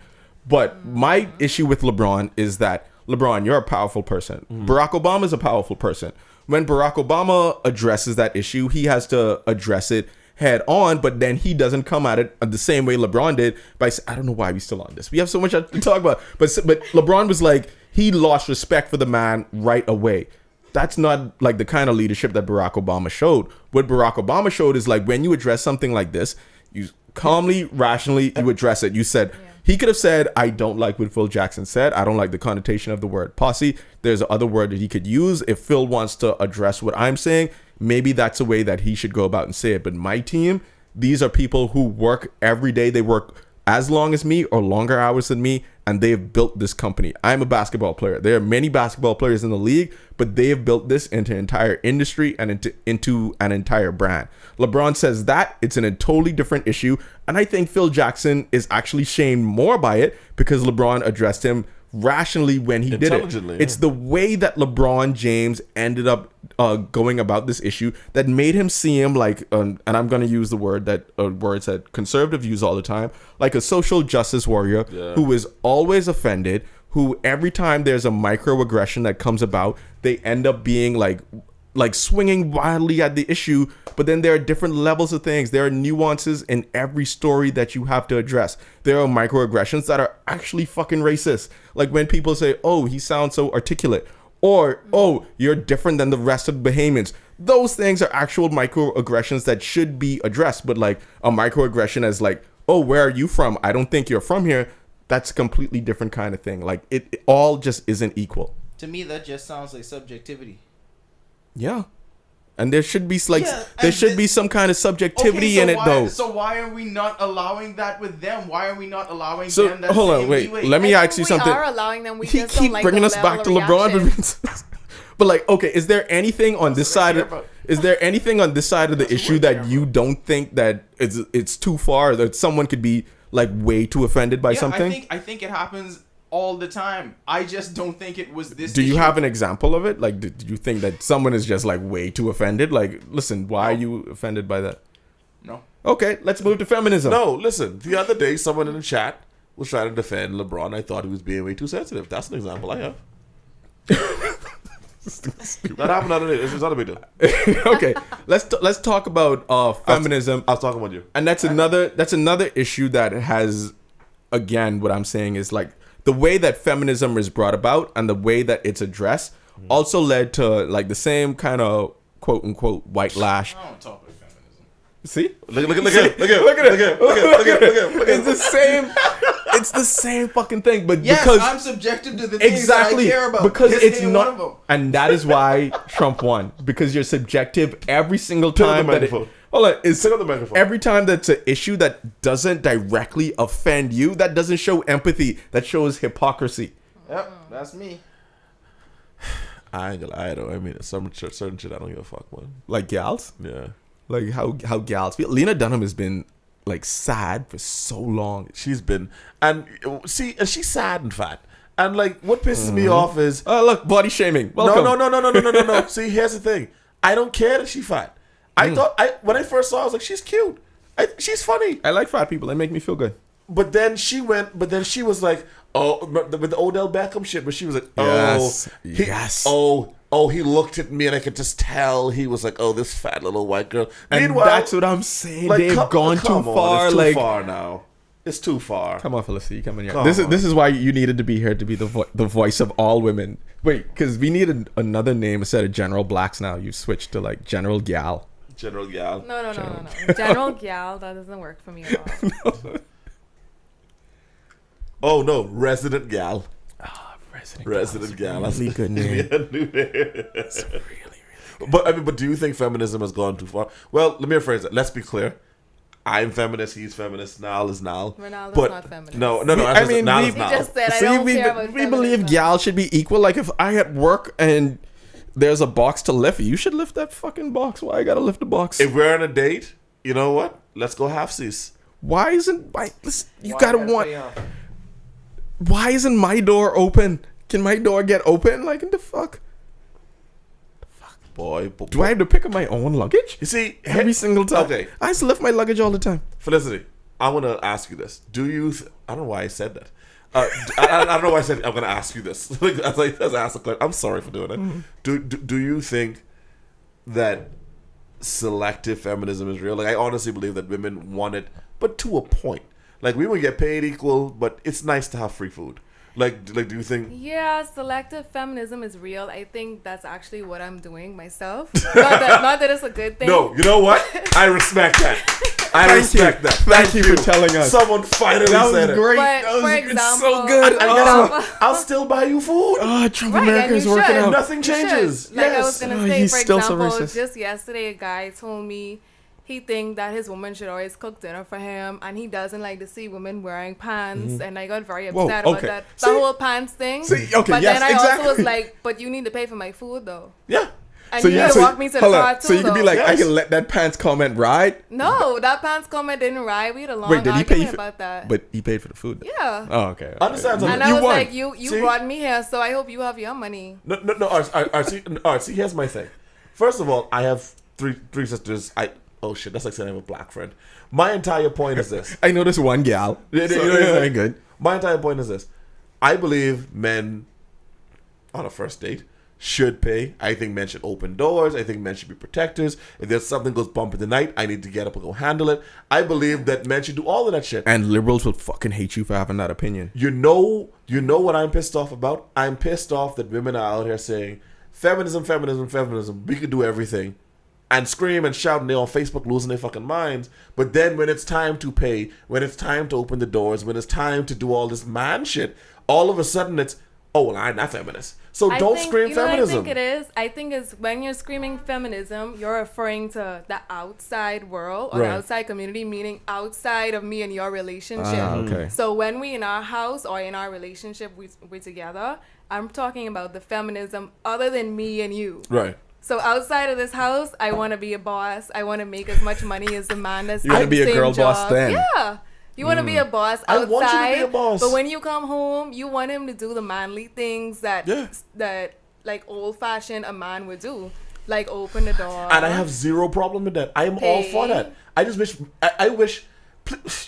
But my issue with LeBron is that, LeBron, you're a powerful person. Barack Obama is a powerful person. When Barack Obama addresses that issue, he has to address it head on, but then he doesn't come at it the same way LeBron did by saying, I don't know why we're still on this. We have so much to talk about. But LeBron was like, he lost respect for the man right away. That's not like the kind of leadership that Barack Obama showed. What Barack Obama showed is like, when you address something like this, you calmly, rationally, you address it. You said, he could have said, I don't like what Phil Jackson said. I don't like the connotation of the word posse. There's another word that he could use. If Phil wants to address what I'm saying, maybe that's a way that he should go about and say it. But my team, these are people who work every day. They work as long as me or longer hours than me, and they have built this company. I'm a basketball player. There are many basketball players in the league, but they have built this into an entire industry and into an entire brand. LeBron says that it's a totally different issue, and I think Phil Jackson is actually shamed more by it because LeBron addressed him rationally when he did it. It's the way that LeBron James ended up going about this issue that made him seem like, and I'm going to use the word that words that conservatives use all the time, like a social justice warrior who is always offended, who every time there's a microaggression that comes about, they end up being like swinging wildly at the issue. But then there are different levels of things. There are nuances in every story that you have to address. There are microaggressions that are actually fucking racist. Like when people say, oh, he sounds so articulate, or, oh, you're different than the rest of the Bahamians. Those things are actual microaggressions that should be addressed. But like a microaggression as like, oh, where are you from? I don't think you're from here. That's a completely different kind of thing. Like it all just isn't equal. To me, that just sounds like subjectivity. Yeah. And there should be be some kind of subjectivity in it though. So why are we not allowing that with them? Why are we not allowing them that hold on, wait. leeway? Let me ask you something. We are allowing them. We he just keep don't like bringing the us back to level of LeBron. But like, okay, is there anything on this side of the issue that you don't think that it's too far, that someone could be like way too offended by something? I think it happens all the time. I just don't think it was this. Do you have an example of it? Like, did you think that someone is just like way too offended? Like, listen, why are you offended by that? No. Okay, let's move to feminism. No, listen. The other day, someone in the chat was trying to defend LeBron. I thought he was being way too sensitive. That's an example I have. That happened the other day. It's not a big deal. Okay, let's talk about feminism. I was talking about you, and that's another issue that has, again, what I'm saying is like the way that feminism is brought about and the way that it's addressed also led to like the same kind of quote unquote white lash. I don't talk about feminism. See? Look at it. It's the same. It's the same fucking thing, but yes, because I'm subjective to the things that I care about. Because it's not, and that is why Trump won. Because you're subjective every single time every time that's an issue that doesn't directly offend you, that doesn't show empathy, that shows hypocrisy. Yep, that's me. I ain't gonna lie though. I mean, certain shit I don't give a fuck, man. Like gals, yeah. Like how gals feel. Lena Dunham has been like sad for so long. She's been, and she's sad and fat. And like, what pisses me off is, look, body shaming. Welcome. No. See, here's the thing. I don't care that she's fat. I thought when I first saw her, I was like, she's cute. She's funny. I like fat people. They make me feel good. But then she was like, oh, with the Odell Beckham shit. But she was like, he looked at me and I could just tell he was like, oh, this fat little white girl. And meanwhile, that's what I'm saying. Like, they've gone too far. It's too far now. It's too far. Come on, Felicity. Come in here. This is why you needed to be here, to be the voice of all women. Wait, because we needed another name instead of General Blacks now. You switched to like General Gal. General Gal. No. General Gal, that doesn't work for me at all. No. Oh no, Resident Gal. Resident Gal. That's a really good name. It's a really But do you think feminism has gone too far? Well, let me rephrase it. Let's be clear. I'm feminist. He's feminist. Nal is Nal. Ronaldo's but not feminist. No. I mean, Nal we- is He Nal. just said, I See, don't we, care about we believe feminism. gal should be equal. Like if I at work and there's a box to lift, you should lift that fucking box. Why I gotta lift the box? If we're on a date, you know what? Let's go halfsies. Why isn't my listen, you Why gotta gotta want? pay off? Why isn't my door open? Can my door get open? Like in the fuck? Boy, Do I have to pick up my own luggage? You see, Every single time. Okay, I used to lift my luggage all the time. Felicity, I want to ask you this. Do you? I don't know why I said that. I don't know why I said I'm going to ask you this. as I asked the question, I'm sorry for doing it. Do you think that selective feminism is real? Like, I honestly believe that women want it, but to a point. Like, we would get paid equal, but it's nice to have free food. Like, do you think? Yeah, selective feminism is real. I think that's actually what I'm doing myself. not that it's a good thing. No, you know what? I respect that. I respect that. Thank you for telling us. Someone finally That said was it. great. But That was for it's example, so good. And guess what? I'll still buy you food. Trump Right, America and is you working should. out. Nothing You should. changes. Like I Yes. was gonna Oh, say, he's for still so example, racist. just yesterday, a guy told me he think that his woman should always cook dinner for him, and he doesn't like to see women wearing pants. And I got very Whoa, upset about okay. that See? the whole pants thing. See, okay, but yes, then I also was exactly. like, but you need to pay for my food though, Yeah. and you need to walk me to the hold on. car too. So you can be though. like, I Yes. can let that pants comment ride. no, that pants comment didn't ride. We had a long Wait, did he pay argument for? about that. But he paid for the food. yeah. Oh, okay. Understand And something. I You was won. like, you See? brought me here, so I hope you have your money. No. See, here's my thing. First of all, I have three sisters. Oh shit, that's like saying I have a black friend. My entire point is this. I know this one gal. Yeah, So, you know what I'm yeah, saying? good. My entire point is this. I believe men on a first date should pay. I think men should open doors. I think men should be protectors. If there's something goes bump in the night, I need to get up and go handle it. I believe that men should do all of that shit. And liberals will fucking hate you for having that opinion. You know what I'm pissed off about? I'm pissed off that women are out here saying feminism, feminism, feminism. We could do everything. And scream and shout, and they're on Facebook losing their fucking minds. But then when it's time to pay, when it's time to open the doors, when it's time to do all this man shit, all of a sudden it's, oh, well, I'm not feminist. So don't scream you know feminism. What I think it is? I think it's when you're screaming feminism, you're referring to the outside world or Right. the outside community, meaning outside of me and your relationship. Okay. So when we in our house or in our relationship, we're together, I'm talking about the feminism other than me and you. Right. So outside of this house, I want to be a boss. I want to make as much money as the man that's You wanna at be the a same girl boss job. then. Yeah. You want to be a boss I outside. want you to be a boss. But when you come home, you want him to do the manly things that Yeah. that like old fashioned a man would do, like open the door. And I have zero problem with that. I am all for Pay. that. I just wish, I wish,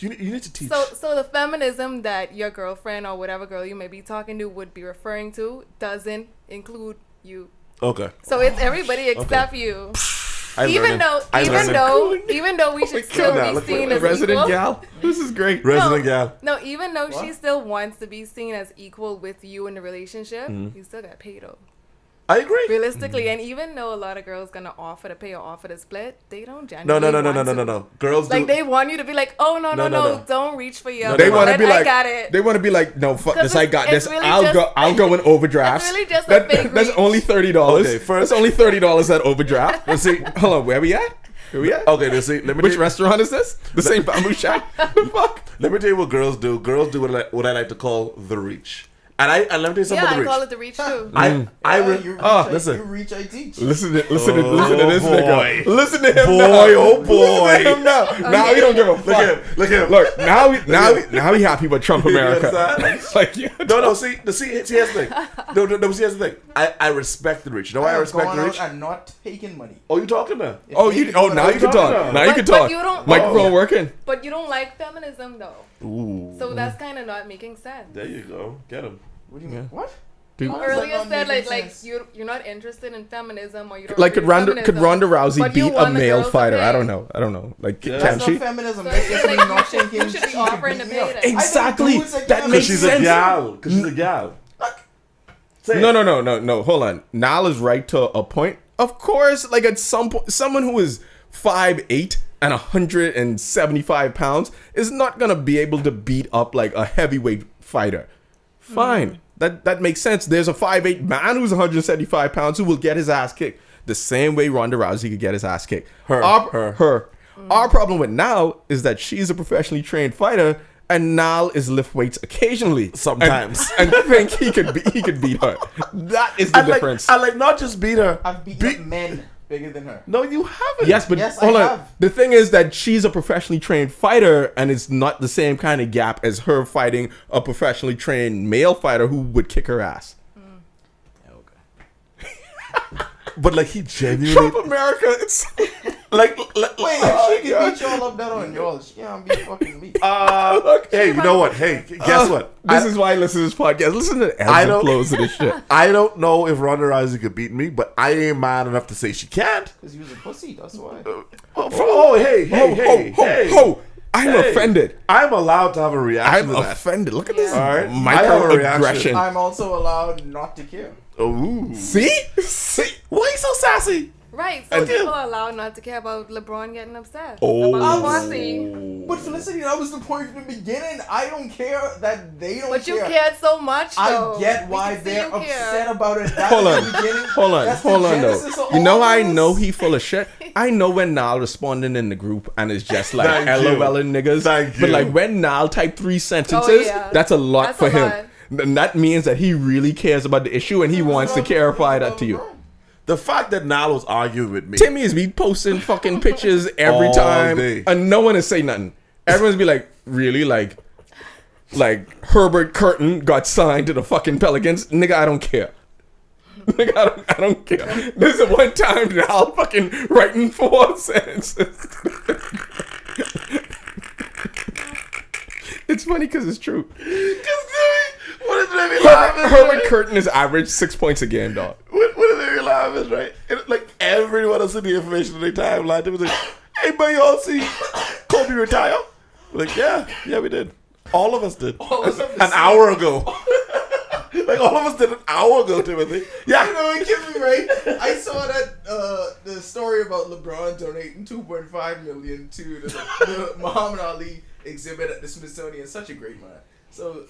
you need to teach. So the feminism that your girlfriend or whatever girl you may be talking to would be referring to doesn't include you. Okay. So it's everybody except you. I'm Even learning. though we should still now, be look seen what- as Resident equal. gal. This is great. Resident gal. No, even though she still wants to be seen as equal with you in the relationship, you still got paid though. I agree. Realistically, and even though a lot of girls gonna offer to pay or offer to split, they don't No. genuinely want to. Girls Like do. they want you to be like, oh no, No. don't reach for your. No, They no, want to wallet, be like, I got it. they want to be like, no, fuck 'Cause this, I got it's this. really I'll go in overdrafts. It's really just a fake That's reach. only $30. Okay, first- that's only $30 that overdraft. Let's see. Hold on, where we at? Where we at? Okay, let's see. Let me Which tell you- restaurant is this? The same bamboo shack? The fuck? Let me tell you what girls do. Girls do what I like to call the reach. And let me tell you something Yeah, about I the reach. call it the reach too. Listen. You reach, I teach. Listen to this Oh, nigga. boy. Listen to him Boy, now. oh, boy. Listen to him now. Now he don't give a fuck. Look at him. Look at him. Look, now we happy with Trump America. Yes, Like, yeah. No. See, here's the thing. No. See, here's the thing. I respect the reach. You know why I respect Gone the out reach? and not taking money. Oh, you talking now? Oh, now you can talk. Now you can But talk. you don't- Microphone working. But you don't like feminism though, Ooh. so that's kind of not making sense. There you go. Get him. What do you mean? What? Dude. How is that Earlier not said making like sense? you're not interested in feminism or you don't Like agree could with Ronda feminism, Rousey but you beat a want the male girls to fighter? pay. I don't know. Like Yeah. can That's she? not feminism. So That's it's just like me you not should- thinking you should be she offering beat to me pay up. them. I think Exactly. dudes again That are makes She's sense. a gal. Because she's a gal. Say it. No. Hold on. Nal is right to a point. Of course, like at some point, someone who is 5'8" and 175 pounds is not gonna be able to beat up like a heavyweight fighter. Fine. That makes sense. There's a 5'8" man who's 175 pounds who will get his ass kicked. the same way Ronda Rousey could get his ass kicked. Her. Our problem with Nal is that she's a professionally trained fighter, and Nal is lift weights occasionally, Sometimes. and think he could beat her. That is the difference. I like not just beat her. I've beaten men bigger than her. No, you haven't. Yes, but Yes, hold I on. have. The thing is that she's a professionally trained fighter, and it's not the same kind of gap as her fighting a professionally trained male fighter who would kick her ass. But like he genuinely Trump America, it's like Wait, if she can beat y'all up that on y'all, she can't beat fucking me. hey, you know what? Hey, guess what? this is why I listen to this podcast. Listen to the ebbs and flows of this shit. I don't know if Ronda Rousey could beat me, but I ain't mad enough to say she can't. Because you was a pussy, that's why. Hey. I'm Hey, offended. I'm allowed to have a reaction I'm to that. offended. Look at this All right. I have a reaction. microaggression. I'm also allowed not to care. Ooh. See? Why you so sassy? Right, so people are allowed not to care about LeBron getting upset. Oh. About Posse. But Felicity, that was the point from the beginning. I don't care that they don't But you care. cared so much, though. I get We why can see they're you care. upset about it. That's Hold on. the beginning. Hold on That's the though. genesis of You know all I this. know he full of shit. I know when Nal responding in the group and it's just like Thank you. LOLing niggas. Thank But you. like when Nal type 3 sentences, yeah. that's a lot That's for a him. lot. And that means that he really cares about the issue and he wants to clarify that to you. The fact that Nal was arguing with me. Timmy is be posting fucking pictures every All time day. and no one is saying nothing. Everyone's be like, really? Like Herbert Curtin got signed to the fucking Pelicans? Nigga, I don't care. Nigga, I don't care. There's a one time that I'll fucking writing 4 sentences. It's funny because it's true. What is it laughing? Herbert Curtin is average 6 points a game, dog. What is it laughing, right? And, like everyone else in the information in their timeline, they was like, "Hey, but y'all see Kobe retire?" Like, yeah, we did. All of us did. An hour ago. Like all of us did an hour ago, Timothy. Yeah. You know, it gets me right. I saw that the story about LeBron donating $2.5 million to the Muhammad Ali exhibit at the Smithsonian. Such a great man. So,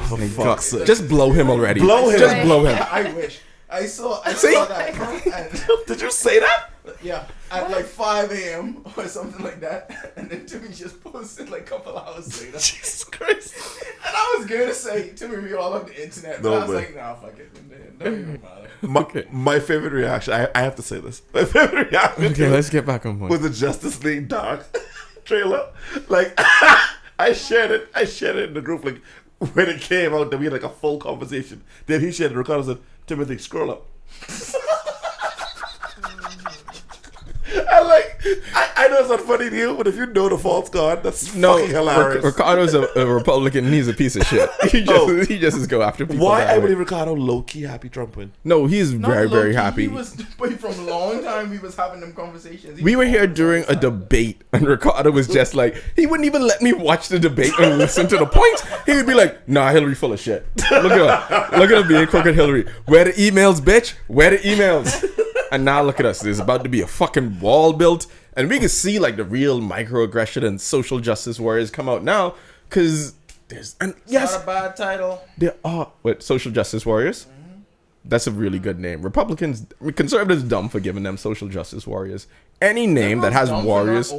For fuck's sake. Just blow him already. Blow him. Just blow him. I wish. I saw See? that. And, Did you say that? yeah, at like 5 a.m. or something like that. And then Timmy just posted like a couple hours later. Jesus Christ. And I was going to say, Timmy, we all on the internet. But No, I was but- like, nah, fuck it. Don't even matter. My favorite reaction, I have to say this. My favorite reaction Okay, let's get back on point. was the Justice League Dark trailer. Like, I shared it in the group. Like, when it came out, then we had like a full conversation. Then he shared it, Ricardo said, "Timothy, scroll up." I know it's not funny to you, but if you know the false god, that's fucking hilarious. Ricardo's a Republican and he's a piece of shit. He just is go after people. Why that I way. believe Ricardo low-key happy Trump win? No, he's Not very, very low-key, happy. He was, but from a long time, we was having them conversations. We were here during a debate, and Ricardo was just like, he wouldn't even let me watch the debate and listen to the points. He would be like, "Nah, Hillary full of shit. Look at her being crooked Hillary. Where the emails, bitch? Where the emails?" And now look at us. There's about to be a fucking wall built, and we can see like the real microaggression and social justice warriors come out now, because there's yes, Not a bad title. there are social justice warriors. That's a really good name. Conservatives dumb for giving them social justice warriors. Any name that has warriors,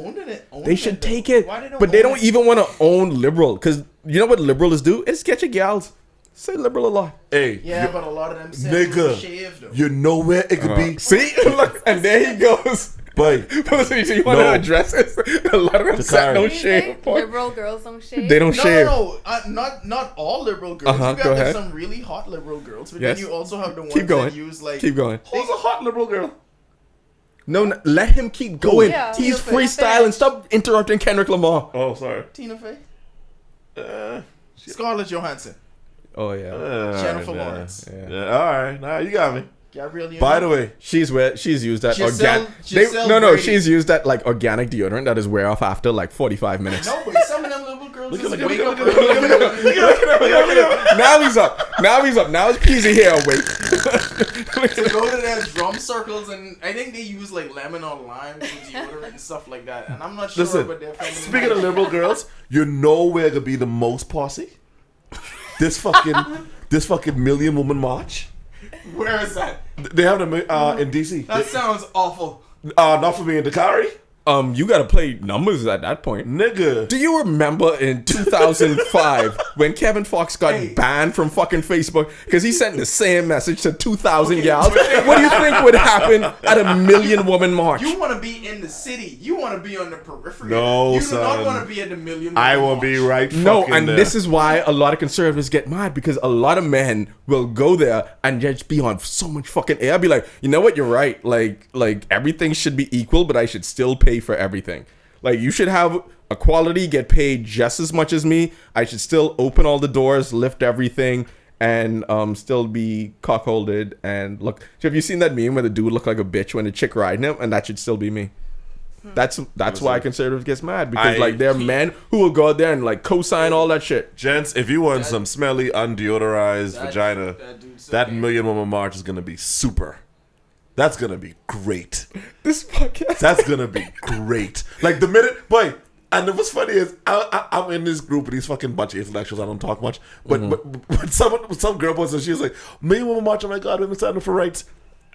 they should take it. But they don't even want to own liberal, because you know what liberals do? It's get your gals. Say liberal a lot. Hey, Yeah, but a lot of them say nigga, shave though. you know where it could be. See? Look, and there he goes. But So you want to address this? A lot of them Jakari. no Did you say shave. liberal girls don't shave? They don't shave. No, not all liberal girls. Uh-huh, You go got ahead. some really hot liberal girls, but Yes. then you also have the ones Keep going. that use like. Keep going. who's a hot liberal girl? No, let him keep going. Yeah. He's Tina Fey. freestyling. Stop interrupting Kendrick Lamar. Oh, sorry. Tina Fey, Uh, Scarlett Johansson, Oh yeah. Jennifer alright, Lawrence, Yeah, all right. Nah, you got me. Gabrielle Union. By the way, She's used that Giselle- organic. Giselle No, Brady. she's used that like organic deodorant that is wear off after like 45 minutes. No, but some of them liberal girls just look wake at up him, early Now he's up. Now his peasy hair awake. to go to their drum circles, and I think they use like lemon or lime for deodorant and stuff like that. And I'm not sure, listen. but they're feminine. Speaking of liberal girls, you know where could be the most posse? This fucking Million Woman March. Where is that? They have them in DC. That sounds awful. Not for me in Dakari. You gotta play numbers at that point. Nigga. Do you remember in 2005 when Kevin Fox got banned from fucking Facebook because he sent the same message to 2,000 gals? What do you think would happen at a million woman march? You want to be in the city. You want to be on the periphery. No, you son. do not want to be at the million. I will be right No, fucking and there. this is why a lot of conservatives get mad because a lot of men will go there and just be on so much fucking air. Be like, you know what, you're right. Like everything should be equal, but I should still pay for everything. Like you should have equality, get paid just as much as me. I should still open all the doors, lift everything, and still be cockholded and look. Have you seen that meme where the dude looked like a bitch when the chick riding him, and that should still be me? That's why conservatives gets mad because like there are men who will go out there and like co-sign all that shit. Gents, if you want some smelly, undeodorized vagina, that million woman march is gonna be super. That's gonna be great. This podcast. That's gonna be great. Like the minute, boy. And what's funny is I'm in this group with these fucking bunch of intellectuals. I don't talk much, but some girl was and she was like, "Me woman march. Oh my god, women standing for rights."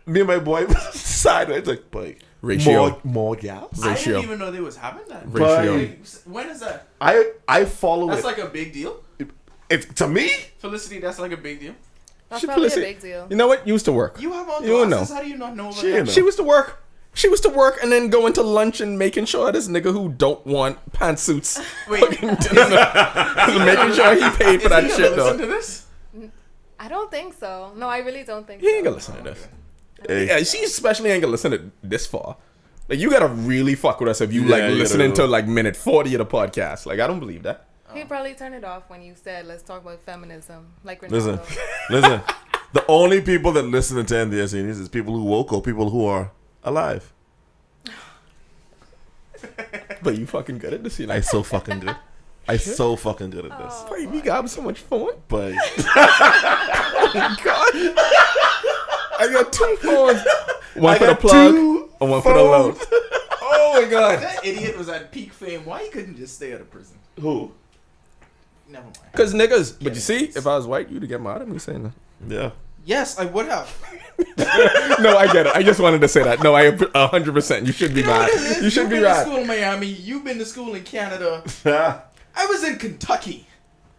Me and my boy side. It's like, boy, Ratio. more gals. I Ratio. didn't even know they was having that. Ratio. Like, when is that? I follow That's it. like a big deal. If to me, Felicity, that's like a big deal. That's She probably a Felicity- big deal. You know what? Used to work. You have on You don't glasses. know. How do you not know about She that? know. She was to work. She was to work and then go into lunch and making sure this nigga who don't want pantsuits Wait, making sure he paid for is that he shit gonna listen though. to this? I don't think so. No, I really don't think He so. ain't gonna listen to this. hey, Yeah, she especially ain't gonna listen to this far. Like you gotta really fuck with us if you Yeah, like you listening gotta to like minute 40 of the podcast. Like I don't believe that. He'd probably turn it off when you said, "Let's talk about feminism." Like listen, Ronaldo. listen. The only people that listen to NDS is people who woke or people who are alive. But you fucking good at this, you know. I so fucking good. I so fucking good at this. Boy, we got so much fun. But God. I got 2 phones. One for the got plug 2 and one for the load. phones. Oh my god. That idiot was at peak fame. Why he couldn't just stay out of prison? who? Never mind. Cause niggas, but you see, if I was white, you'd get mad at me saying that. Yeah. Yes, I would have. No, I get it. I just wanted to say that. No, I 100%. You should be mad. You should be You've been to mad. school in Miami. You've been to school in Canada. I was in Kentucky.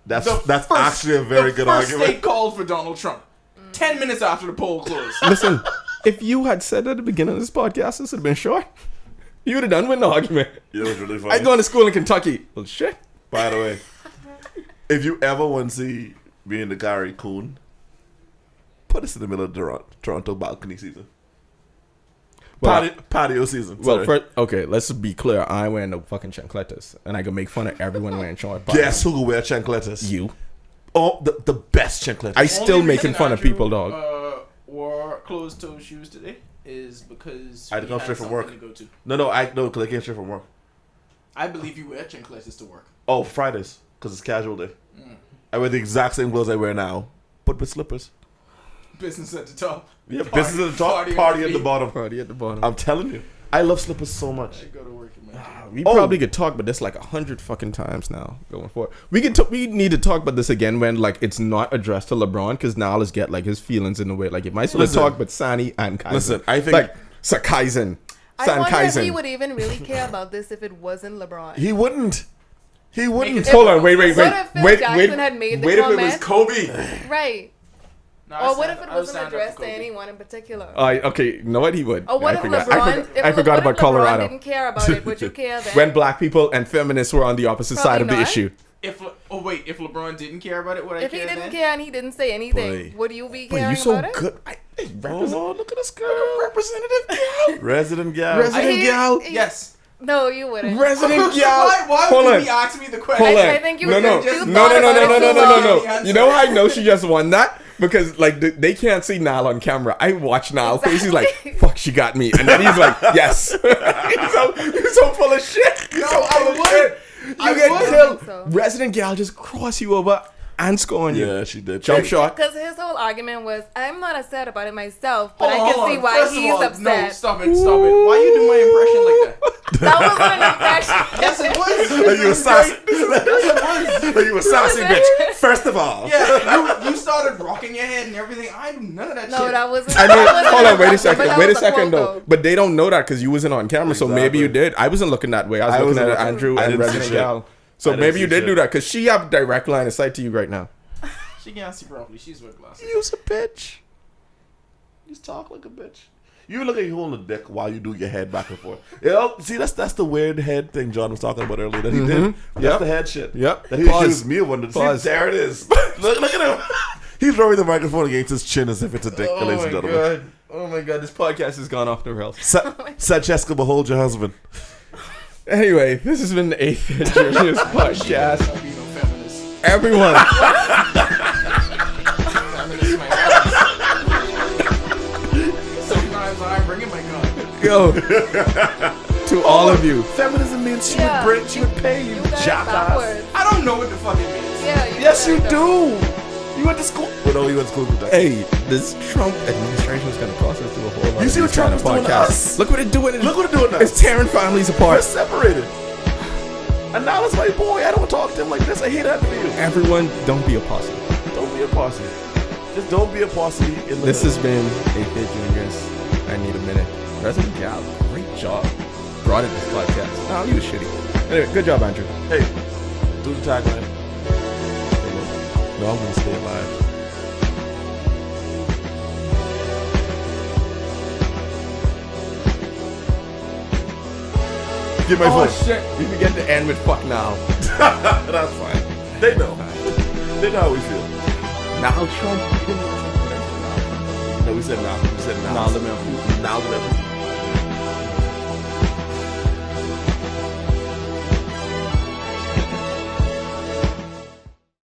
That's The first- actually a very good first argument. state called for Donald Trump. 10 minutes after the poll closed. Listen, if you had said at the beginning of this podcast, this would have been short. You would have done with the argument. Yeah, it was really funny. I going to school in Kentucky. Well, shit. By the way, if you ever want to see me and the Gary Coon, put us in the middle of the Toronto balcony season. Well, Patio season. Well, sorry. okay, let's be clear. I ain't wearing no fucking chancletas, and I can make fun of everyone wearing short. Guess who will wear chancletas? You. Oh, the best chancletas. I still Only making reason fun of Andrew, people, dog. Wore closed-toe shoes today is because I had to come he straight from work. something to go to. No, because I came straight from work. I believe you wear chancletas to work. Oh, Fridays, because it's casual day. I wear the exact same clothes I wear now, but with slippers. Business at the top. Yeah, business at the top, party party on at the feet. bottom. Party at the bottom. I'm telling you, I love slippers so much. I go to work in my We Oh. probably could talk about this like 100 fucking times now going forward. We need to talk about this again when like it's not addressed to LeBron because now let's get like his feelings in the way. Like it might sort of Listen. talk about Sani and Kaizen. Listen, I think- like Kaizen, I San wonder if he Kaizen. would even really care about this if it wasn't LeBron. He wouldn't. He wouldn't. it- Hold on, wait, What if Phil Jackson had made the wait if it comment? was Kobe. Right. No, I Or what stand- if it I would wasn't stand up addressed for to Kobe. anyone in particular? Okay, you know what he would. Or what I if forgot. LeBron? I forgot about LeBron Colorado. didn't care about it, would you care then? When black people and feminists were on the opposite Probably side of the not. issue. If LeBron didn't care about it, would I If he care didn't then? care and he didn't say anything, Boy. would you be But caring you so about it? good. Oh, look at this girl. Representative gal. Resident gal. Resident He- gal. he- Yes. No, you wouldn't. Resident gal. Why Hold would on. he ask me the question? Hold on. I think you no, would no, just no, thought no, no, about no, it no, too no, no, long. no. You know how I know she just won that? Because like they can't see Niall on camera. I watch Niall's face. He's like, Exactly. "Fuck, she got me," and then he's like, "Yes." he's so full of shit. You're so full of shit. You get would. killed. I think so. Resident gal just cross you over and score on you. Yeah, she did. Jump shot. Because his whole argument was, I'm not upset about it myself, but Hold I on, can hold see on. why First of he's all, upset. No, stop it. Why you do my impression like that? That wasn't an impression. Yes, it was. Like you a sassy. Like you a sassy Wasn't it? bitch. First of all. Yeah, you started rocking your head and everything. I do none of that shit. No, that wasn't. I mean, that wasn't hold an on, wait a impression, but second. that Wait a was second, quote, though. But they don't know that because you wasn't on camera, so maybe you Exactly. did. I wasn't looking that way. I was looking wasn't at looking- Andrew I and didn't see Resident shit. Gal. So I didn't maybe see you did shit. do that because she have direct line of sight to you right now. She can't see properly. She's with glasses. You's a bitch. You just talk like a bitch. You look like you holding a dick while you do your head back and forth. You know, see, that's the weird head thing John was talking about earlier that he did. That's Yep. the head shit. Yep. That he Pause. accused me of wondering. See, Pause. there it is. look at him. He's rubbing the microphone against his chin as if it's a dick, ladies and gentlemen. Oh my god, this podcast has gone off the rails. Francesca, behold your husband. Anyway, this has been the 8th Genius podcast. Don't be no feminist. Everyone, Feminist, my ass. Sometimes I'm bringing my gun. yo, to all of you, Feminism means Yeah. she would pay you, You got it jackass. backwards. I don't know what the fuck it means. Yeah. Yes, you got it do. You went to school. Well, no, you went to school with that. hey, this Trump administration is going to cost us through a whole lot. You of see what these kind Trump of is doing to podcasts. us? Look what it's doing. Look what it's doing now. It's tearing families We're apart. separated. And now it's my boy. I don't talk to him like this. I hate that for you. Everyone, don't be a posse. Don't be a posse. Just don't be a posse. In the This has been 8th Genius. I need a minute. Resident Gal, great job. Brought it this podcast. No, he was shitty. Anyway, good job, Andrew. Hey, do the tagline. No, I'm gonna stay alive. Get my Oh phone. shit! We forget to end with fuck now. That's fine. They know. They know how we feel. Now Trump. No, we said now. We said now. Now let me. Now let me.